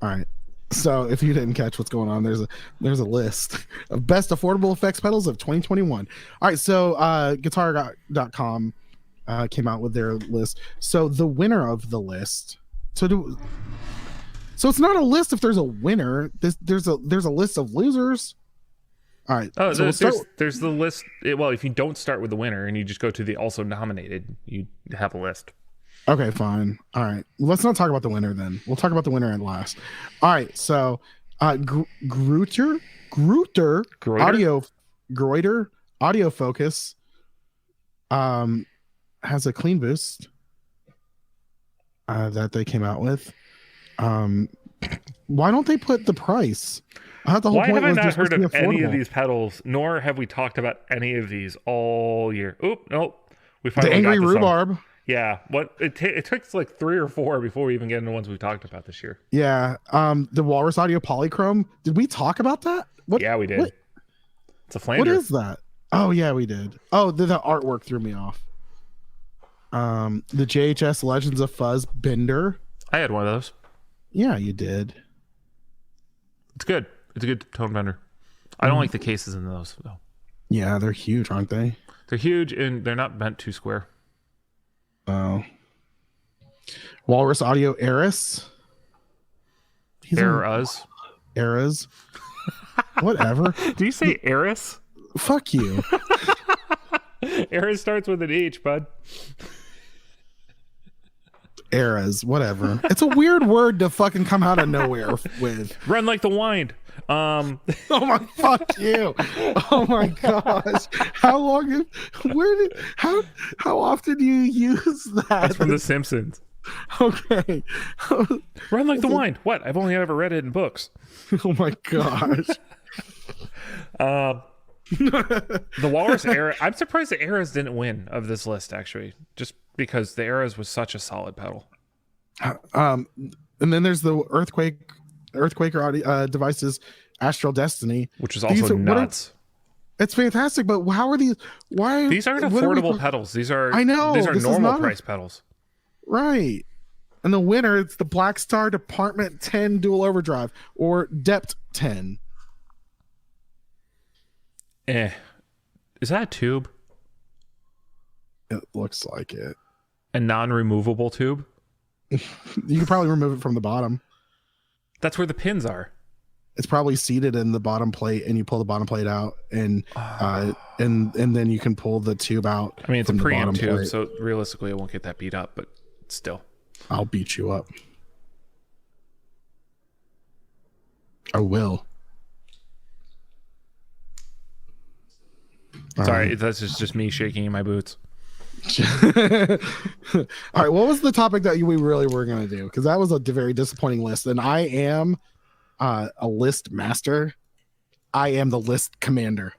[SPEAKER 1] All right. So if you didn't catch what's going on, there's a list of best affordable effects pedals of 2021. All right. So guitar.com came out with their list. So the winner of the list. So it's not a list if there's a winner. There's a list of losers. All right.
[SPEAKER 2] Oh, so there's the list. Well, if you don't start with the winner and you just go to the also nominated, you have a list.
[SPEAKER 1] Okay, fine. All right. Let's not talk about the winner then. We'll talk about the winner at last. All right. So Grutter Audio Focus has a clean boost that they came out with. Why don't they put the price?
[SPEAKER 2] Why have I not heard of any of these pedals, nor have we talked about any of these all year? Oop, nope. We finally
[SPEAKER 1] the Angry Rhubarb.
[SPEAKER 2] Yeah, what it took like 3 or 4 before we even get into ones we talked about this year.
[SPEAKER 1] Yeah, the Walrus Audio Polychrome. Did we talk about that?
[SPEAKER 2] Yeah, we did.
[SPEAKER 1] What?
[SPEAKER 2] It's a flanger.
[SPEAKER 1] What is that? Oh yeah, we did. Oh, the artwork threw me off. The JHS Legends of Fuzz Bender.
[SPEAKER 2] I had one of those.
[SPEAKER 1] Yeah, you did.
[SPEAKER 2] It's good. It's a good tone bender. I don't like the cases in those though.
[SPEAKER 1] Yeah, they're huge, aren't they?
[SPEAKER 2] They're huge and they're not bent too square.
[SPEAKER 1] Oh. Walrus Audio Eris. Eras. Whatever.
[SPEAKER 2] Do you say Eris?
[SPEAKER 1] Fuck you.
[SPEAKER 2] Eris starts with an H, bud.
[SPEAKER 1] Eras, whatever. It's a weird word to fucking come out of nowhere with.
[SPEAKER 2] Run like the wind.
[SPEAKER 1] Oh my fuck you. Oh my gosh. How often do you use that?
[SPEAKER 2] That's from The Simpsons.
[SPEAKER 1] Okay.
[SPEAKER 2] Run like the wind. What? I've only ever read it in books.
[SPEAKER 1] Oh my gosh.
[SPEAKER 2] The Walrus era. I'm surprised the Eras didn't win of this list, actually, just because the Eras was such a solid pedal.
[SPEAKER 1] And then there's the Earthquaker devices, Astral Destiny,
[SPEAKER 2] which is also nuts.
[SPEAKER 1] It's fantastic, but how are these? Why
[SPEAKER 2] these aren't affordable pedals? These are These are normal price pedals,
[SPEAKER 1] right? And the winner, it's the Black Star Department 10 Dual Overdrive or Depth 10.
[SPEAKER 2] Is that a tube?
[SPEAKER 1] It looks like it.
[SPEAKER 2] A non-removable tube?
[SPEAKER 1] You can probably remove it from the bottom.
[SPEAKER 2] That's where the pins are.
[SPEAKER 1] It's probably seated in the bottom plate, and you pull the bottom plate out, and then you can pull the tube out.
[SPEAKER 2] I mean, it's a preamp tube, so realistically, it won't get that beat up, but still.
[SPEAKER 1] I'll beat you up. I will.
[SPEAKER 2] Sorry, that's just me shaking in my boots.
[SPEAKER 1] All right, what was the topic that we really were going to do? Because that was a very disappointing list, and I am a list master. I am the list commander.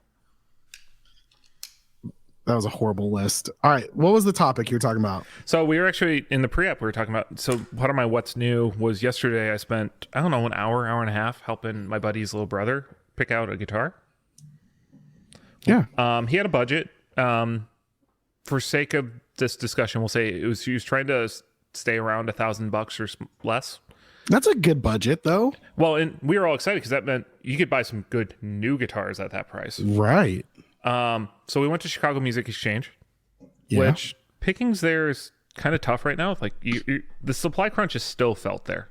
[SPEAKER 1] That was a horrible list. All right, what was the topic you were talking about?
[SPEAKER 2] So we were actually in the pre-app. We were talking about. So part of my what's new was yesterday. I spent an hour and a half helping my buddy's little brother pick out a guitar.
[SPEAKER 1] Yeah.
[SPEAKER 2] He had a budget. For sake of this discussion, we'll say he was trying to stay around $1,000 or less.
[SPEAKER 1] That's a good budget, though.
[SPEAKER 2] Well, and we were all excited because that meant you could buy some good new guitars at that price.
[SPEAKER 1] Right.
[SPEAKER 2] So we went to Chicago Music Exchange,
[SPEAKER 1] yeah.
[SPEAKER 2] Which pickings there is kind of tough right now. Like the supply crunch is still felt there.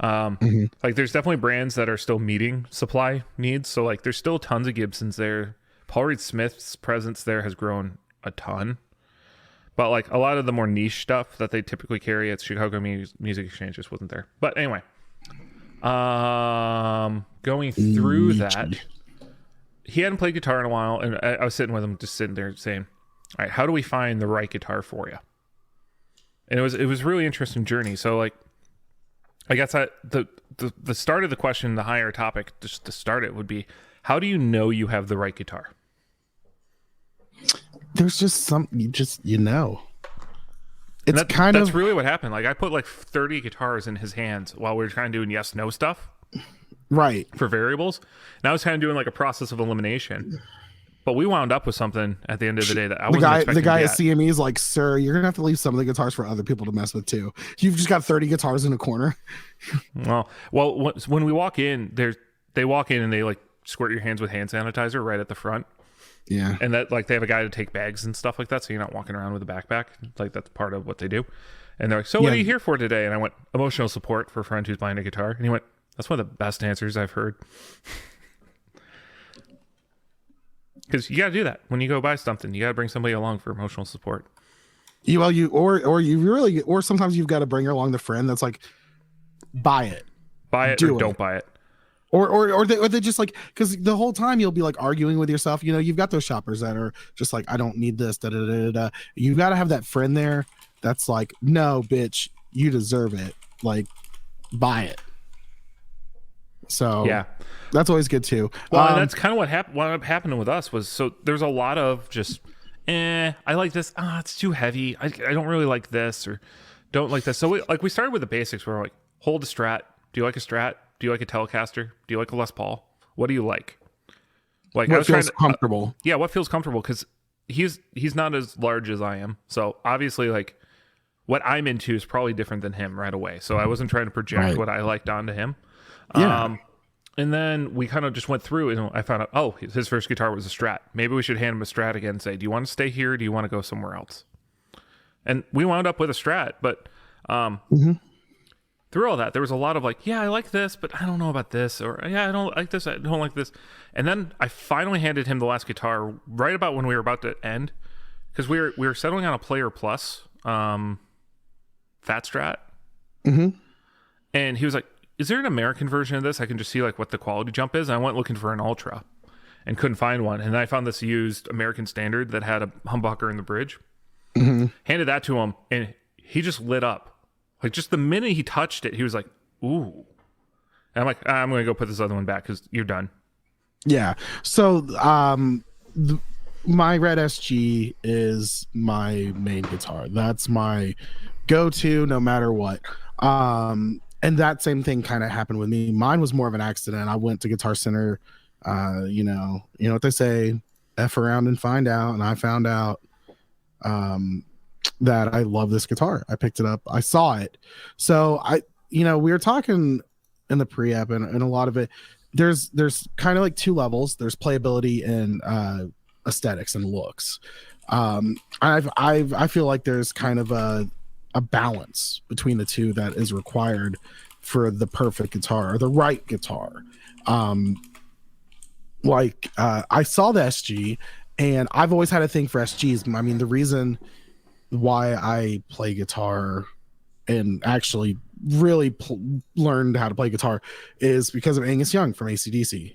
[SPEAKER 2] Like there's definitely brands that are still meeting supply needs. So like there's still tons of Gibsons there. Paul Reed Smith's presence there has grown a ton, but like a lot of the more niche stuff that they typically carry at Chicago Music Exchange just wasn't there. But anyway, going through that, he hadn't played guitar in a while, and I was sitting with him, just sitting there saying, all right, how do we find the right guitar for you? And it was a really interesting journey. So like, I guess that the start of the question, the higher topic, just to start it, would be, how do you know you have the right guitar?
[SPEAKER 1] There's just something you know. It's
[SPEAKER 2] that's really what happened. Like I put like 30 guitars in his hands while we were trying to do yes no stuff,
[SPEAKER 1] right?
[SPEAKER 2] For variables, and I was kind of doing like a process of elimination. But we wound up with something at the end of the day that I wasn't expecting.
[SPEAKER 1] The guy at CME is like, "Sir, you're gonna have to leave some of the guitars for other people to mess with too. You've just got 30 guitars in a corner."
[SPEAKER 2] well, when we walk in, they walk in and they like squirt your hands with hand sanitizer right at the front.
[SPEAKER 1] Yeah.
[SPEAKER 2] And that like they have a guy to take bags and stuff like that, so you're not walking around with a backpack. Like that's part of what they do. And they're like, "So what are you here for today?" And I went, "Emotional support for a friend who's buying a guitar." And he went, "That's one of the best answers I've heard." Because you got to do that when you go buy something. You got to bring somebody along for emotional support.
[SPEAKER 1] Or sometimes you've got to bring along the friend that's like, buy it
[SPEAKER 2] or don't buy it.
[SPEAKER 1] Or they just like, because the whole time you'll be like arguing with yourself. You know, you've got those shoppers that are just like, I don't need this. You got to have that friend there that's like, no, bitch, you deserve it. Like, buy it. So
[SPEAKER 2] yeah,
[SPEAKER 1] that's always good too.
[SPEAKER 2] Well, and that's kind of what happened with us was, so there's a lot of just, I like this. It's too heavy. I don't really like this, or don't like this. So we started with the basics. We're like, hold a Strat. Do you like a Strat? Do you like a Telecaster? Do you like a Les Paul? What do you like? Like,
[SPEAKER 1] what feels comfortable?
[SPEAKER 2] Yeah, what feels comfortable? Because he's not as large as I am, so obviously like what I'm into is probably different than him right away. So I wasn't trying to project what I liked onto him.
[SPEAKER 1] Yeah.
[SPEAKER 2] And then we kind of just went through and I found out, his first guitar was a Strat. Maybe we should hand him a Strat again and say, do you want to stay here or do you want to go somewhere else? And we wound up with a Strat, but through all that, there was a lot of like, yeah, I like this, but I don't know about this. Or yeah, I don't like this. I don't like this. And then I finally handed him the last guitar right about when we were about to end, because we were settling on a Player Plus Fat Strat. And he was like, is there an American version of this? I can just see like what the quality jump is. And I went looking for an Ultra and couldn't find one. And then I found this used American Standard that had a humbucker in the bridge. Handed that to him, and he just lit up. Like just the minute he touched it, he was like, ooh. And I'm like, I'm going to go put this other one back because you're done.
[SPEAKER 1] Yeah. So my Red SG is my main guitar. That's my go-to no matter what. And that same thing kind of happened with me. Mine was more of an accident. I went to Guitar Center. You know what they say, F around and find out. And I found out that I love this guitar. I picked it up. I saw it. So we were talking in the pre-app and a lot of it, there's kind of like two levels. There's playability and aesthetics and looks. I feel like there's kind of a balance between the two that is required for the perfect guitar or the right guitar. I saw the SG and I've always had a thing for SGs. I mean, the reason why I play guitar and actually really learned how to play guitar is because of Angus Young from AC/DC.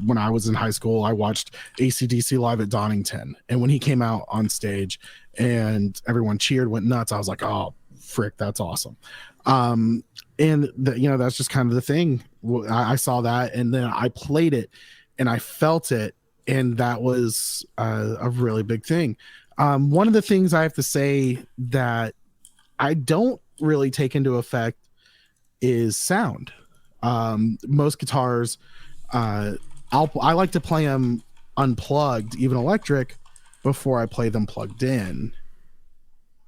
[SPEAKER 1] When I was in high school, I watched AC/DC live at Donington, and when he came out on stage and everyone cheered, went nuts, I was like, oh frick, that's awesome. That's just kind of the thing. I saw that and then I played it and I felt it, and that was a really big thing. One of the things I have to say that I don't really take into effect is sound. Most guitars, I like to play them unplugged, even electric, before I play them plugged in,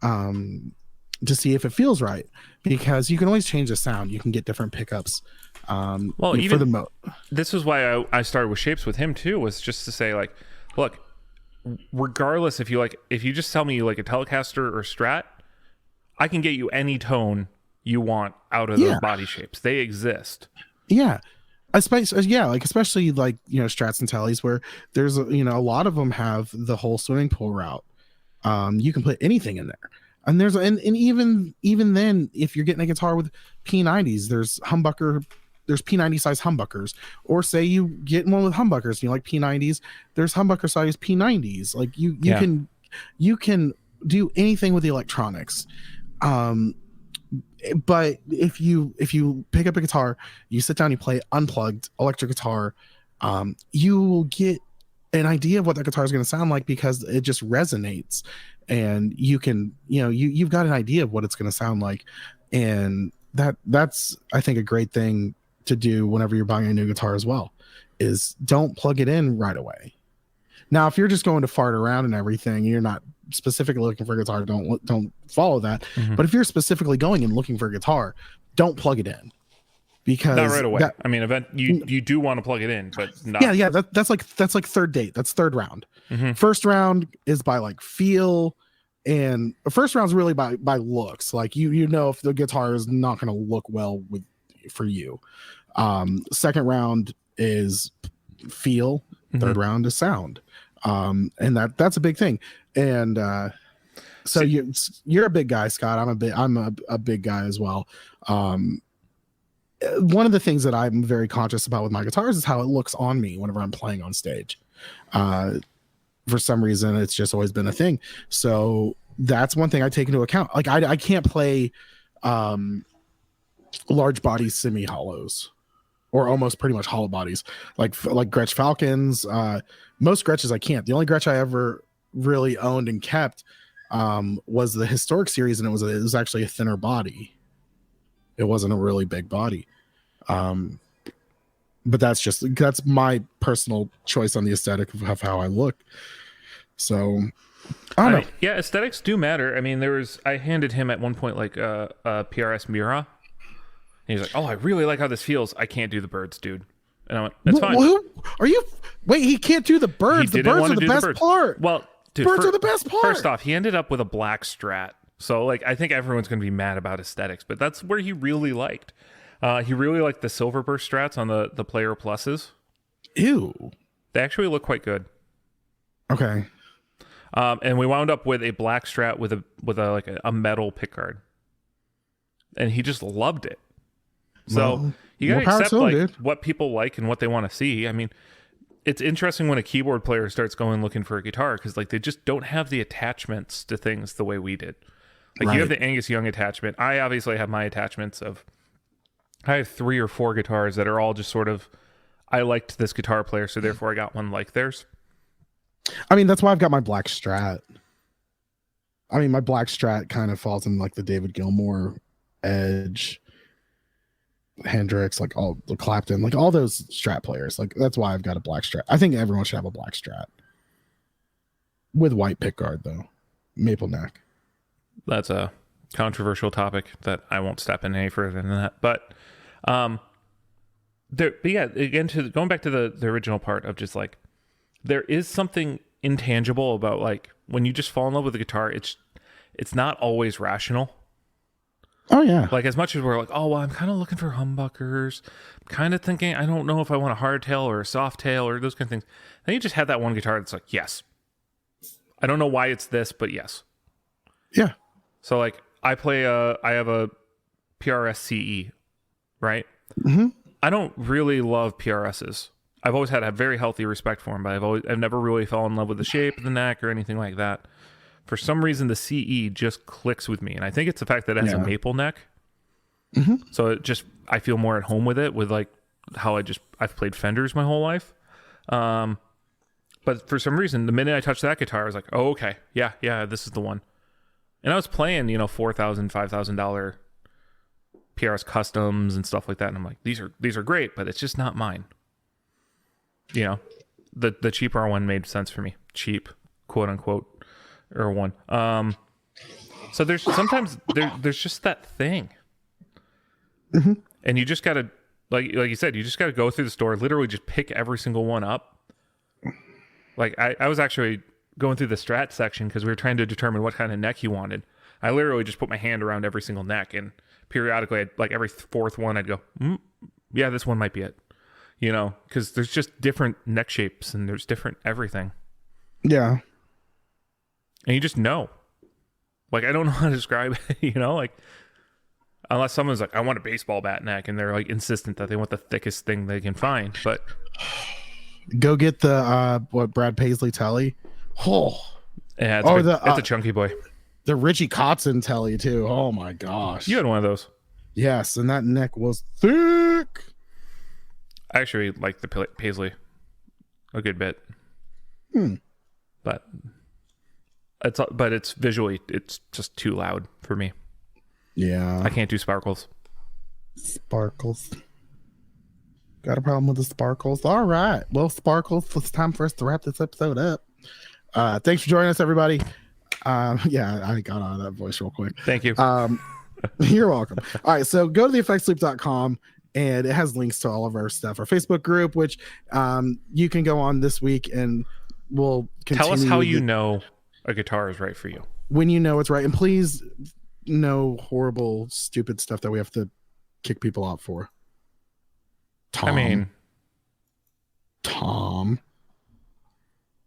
[SPEAKER 1] to see if it feels right, because you can always change the sound. You can get different pickups. For the
[SPEAKER 2] this is why I started with shapes with him too, was just to say, like, look, regardless if you just tell me you like a Telecaster or Strat, I can get you any tone you want out of those body shapes. They exist.
[SPEAKER 1] Yeah. Especially like, Strats and Tellies, where there's a lot of them have the whole swimming pool route. You can put anything in there. And even then, if you're getting a guitar with P90s, there's P90 size humbuckers, or say you get one with humbuckers and you like P90s, there's humbucker size P90s. Like you can do anything with the electronics. But if you pick up a guitar, you sit down, you play unplugged electric guitar, you will get an idea of what that guitar is going to sound like, because it just resonates, and you can, you've got an idea of what it's going to sound like. And that's, I think, a great thing to do whenever you're buying a new guitar as well, is don't plug it in right away. Now, if you're just going to fart around and everything, you're not specifically looking for a guitar, don't follow that. Mm-hmm. But if you're specifically going and looking for a guitar, don't plug it in, because
[SPEAKER 2] not right away. You do want to plug it in, but not.
[SPEAKER 1] Yeah. That's like third date. That's third round.
[SPEAKER 2] Mm-hmm.
[SPEAKER 1] First round is by like feel, and first round is really by looks. Like you know if the guitar is not going to look well for you. Second round is feel. Mm-hmm. Third round is sound. And that's a big thing. And so you're a big guy, Scott. I'm a big guy as well. One of the things that I'm very conscious about with my guitars is how it looks on me whenever I'm playing on stage. For some reason, it's just always been a thing. So that's one thing I take into account. Like I can't play large body semi hollows, or almost pretty much hollow bodies, like Gretsch Falcons. Most Gretches I can't. The only Gretsch I ever really owned and kept was the Historic series, and it was actually a thinner body. It wasn't a really big body. But that's my personal choice on the aesthetic of how I look. So I don't know.
[SPEAKER 2] Yeah, aesthetics do matter. I mean, I handed him at one point like a PRS Mira. And he's like, "Oh, I really like how this feels. I can't do the birds, dude." And I went, "That's fine."
[SPEAKER 1] Wait, he can't do the birds. The birds are the best part.
[SPEAKER 2] Well, dude,
[SPEAKER 1] birds are the best part.
[SPEAKER 2] First off, he ended up with a black Strat. So like, I think everyone's going to be mad about aesthetics, but that's where he really liked. He really liked the Silver Burst Strats on the Player Pluses.
[SPEAKER 1] Ew.
[SPEAKER 2] They actually look quite good.
[SPEAKER 1] Okay.
[SPEAKER 2] And we wound up with a black Strat with a metal pickguard, and he just loved it. So you gotta accept what people like and what they want to see. I mean, it's interesting when a keyboard player starts going looking for a guitar, because like they just don't have the attachments to things the way we did. Like you have the Angus Young attachment. I obviously have my attachments of. I have 3 or 4 guitars that are all just sort of. I liked this guitar player, so therefore I got one like theirs.
[SPEAKER 1] I mean, that's why I've got my black Strat. I mean, my black Strat kind of falls in like the David Gilmour, Edge, Hendrix, like all the Clapton, like all those Strat players. Like that's why I've got a black Strat. I think everyone should have a black Strat with white pickguard though, maple neck.
[SPEAKER 2] That's a controversial topic that I won't step in any further than that. But yeah, again, going back to the original part of just like there is something intangible about like when you just fall in love with a guitar, it's not always rational.
[SPEAKER 1] Oh yeah.
[SPEAKER 2] Like as much as we're like, oh well, I'm kind of looking for humbuckers. I'm kind of thinking I don't know if I want a hardtail or a softtail or those kind of things. Then you just have that one guitar that's like, yes. I don't know why it's this, but yes.
[SPEAKER 1] Yeah.
[SPEAKER 2] So like I have a PRS CE, right?
[SPEAKER 1] Mm-hmm.
[SPEAKER 2] I don't really love PRSs. I've always had a very healthy respect for them, but I've never really fallen in love with the shape of the neck or anything like that. For some reason, the CE just clicks with me, and I think it's the fact that it has a maple neck.
[SPEAKER 1] Mm-hmm.
[SPEAKER 2] So I feel more at home with it, with like how I've played Fenders my whole life. But for some reason, the minute I touched that guitar, I was like, oh okay, yeah, this is the one. And I was playing, $4,000, $5,000 PRS customs and stuff like that, and I'm like, these are great, but it's just not mine. The cheaper one made sense for me. Cheap, quote unquote, or one. So there's sometimes there's just that thing,
[SPEAKER 1] mm-hmm.
[SPEAKER 2] and you just gotta like you said, you just gotta go through the store, literally just pick every single one up. Like I was actually going through the Strat section because we were trying to determine what kind of neck he wanted. I literally just put my hand around every single neck, and periodically, like every 4th one, I'd go, yeah, this one might be it. Because there's just different neck shapes and there's different everything.
[SPEAKER 1] Yeah.
[SPEAKER 2] And you just know. Like, I don't know how to describe it, like, unless someone's like, I want a baseball bat neck, and they're like insistent that they want the thickest thing they can find. But
[SPEAKER 1] go get the, Brad Paisley Telly. Oh,
[SPEAKER 2] yeah, it's a chunky boy.
[SPEAKER 1] The Richie Kotzen Telly, too. Oh, my gosh.
[SPEAKER 2] You had one of those.
[SPEAKER 1] Yes, and that neck was thick.
[SPEAKER 2] I actually like the Paisley a good bit. But it's visually, it's just too loud for me.
[SPEAKER 1] Yeah.
[SPEAKER 2] I can't do sparkles.
[SPEAKER 1] Sparkles. Got a problem with the sparkles. All right. Well, sparkles, it's time for us to wrap this episode up. Thanks for joining us, everybody. Yeah, I got out of that voice real quick.
[SPEAKER 2] Thank you.
[SPEAKER 1] You're welcome. All right, so go to theeffectsloop.com, and it has links to all of our stuff. Our Facebook group, which you can go on this week, and we'll continue.
[SPEAKER 2] Tell us how you know a guitar is right for you.
[SPEAKER 1] When you know it's right, and please, no horrible, stupid stuff that we have to kick people out for. Tom.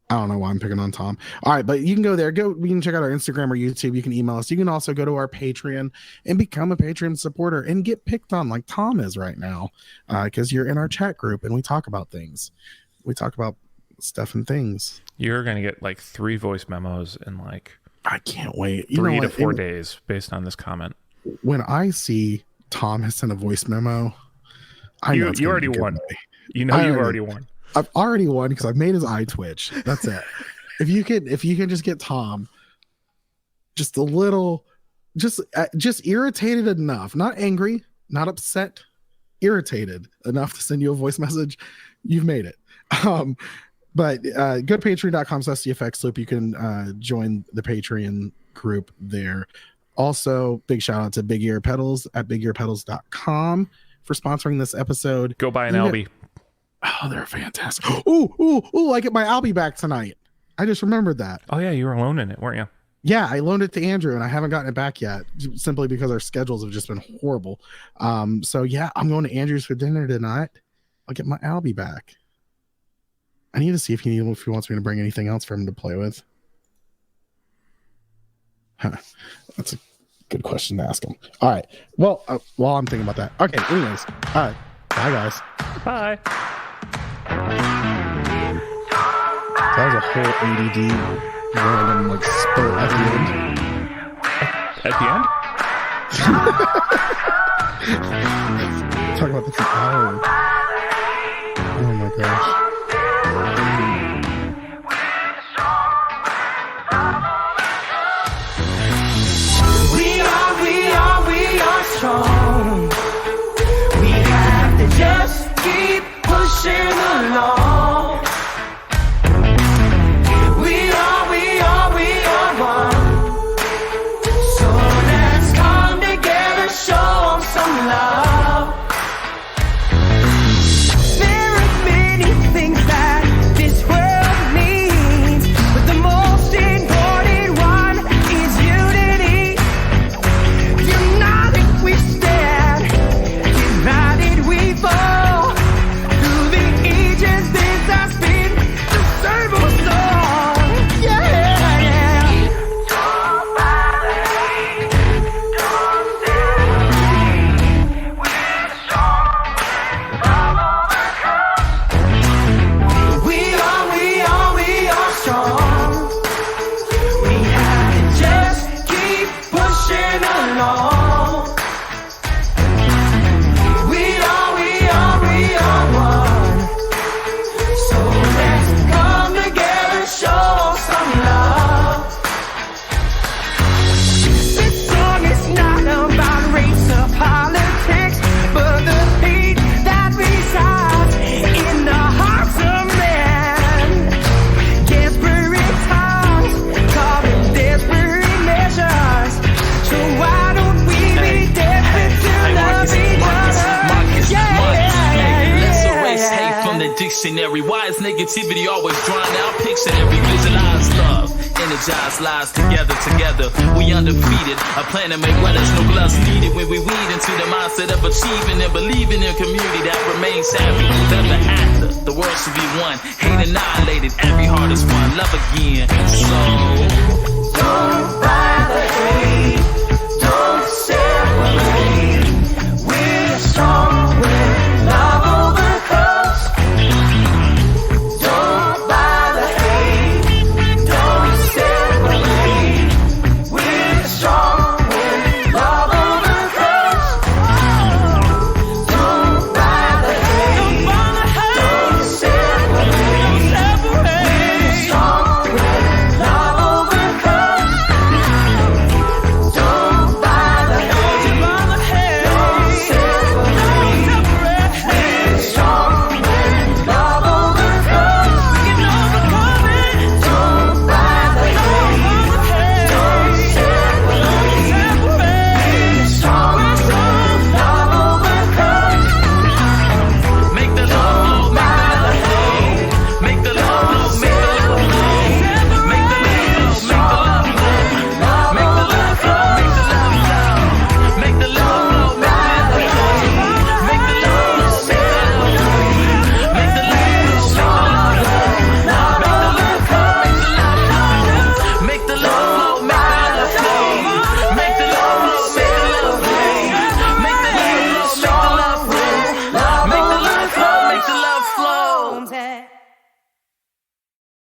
[SPEAKER 1] I don't know why I'm picking on Tom. All right, but you can go there. We can check out our Instagram or YouTube. You can email us. You can also go to our Patreon and become a Patreon supporter and get picked on like Tom is right now, because you're in our chat group and we talk about things. We talk about stuff and things.
[SPEAKER 2] You're gonna get like 3 voice memos in like
[SPEAKER 1] I can't wait.
[SPEAKER 2] 3 to 4 days based on this comment.
[SPEAKER 1] When I see Tom has sent a voice memo, I know
[SPEAKER 2] you already won. You've already won.
[SPEAKER 1] I've already won because I've made his eye twitch. That's it. If you can just get Tom just a little, just irritated enough, not angry, not upset, irritated enough to send you a voice message, you've made it. But go to patreon.com/theeffectsloop. You can join the Patreon group there. Also, big shout out to Big Ear Pedals at bigearpedals.com for sponsoring this episode.
[SPEAKER 2] Go buy an Albie.
[SPEAKER 1] Oh, they're fantastic. Ooh, I get my Albie back tonight. I just remembered that.
[SPEAKER 2] Oh, yeah, you were loaning it, weren't you?
[SPEAKER 1] Yeah, I loaned it to Andrew, and I haven't gotten it back yet, simply because our schedules have just been horrible. So, yeah, I'm going to Andrew's for dinner tonight. I'll get my Albie back. I need to see if he wants me to bring anything else for him to play with. That's a good question to ask him. All right. Well, while I'm thinking about that. Okay, anyways. All right. Bye, guys.
[SPEAKER 2] Bye.
[SPEAKER 1] That was a whole ADD random spurt at the end.
[SPEAKER 2] At the end?
[SPEAKER 1] Talk about this an hour. Oh my gosh.
[SPEAKER 3] We are strong. We have to just keep pushing along. We are one. So let's come together, show some love. There are many things that this world needs, but the most important one is unity. United we stand, divided we fall. Through the ages this has been the same old song. Yeah. We are strong. We have to just keep pushing along. We are one. So let's come together, show some love. This song is not about race or politics, but the hate that resides in the hearts of men. Desperate times call in desperate measures. So why don't we be desperate to love each other?
[SPEAKER 4] Let's erase hate from the dictionary. Why is negativity always drawn out? Pictionary, visualize love, energize lives together. We undefeated. A plan to make where there's no gloves needed. When we weed into the mindset of achieving and believing in community that remains happy. Ever after, the world should be one. Hate annihilated, every heart is one. Love again. So
[SPEAKER 3] Don't buy the hate.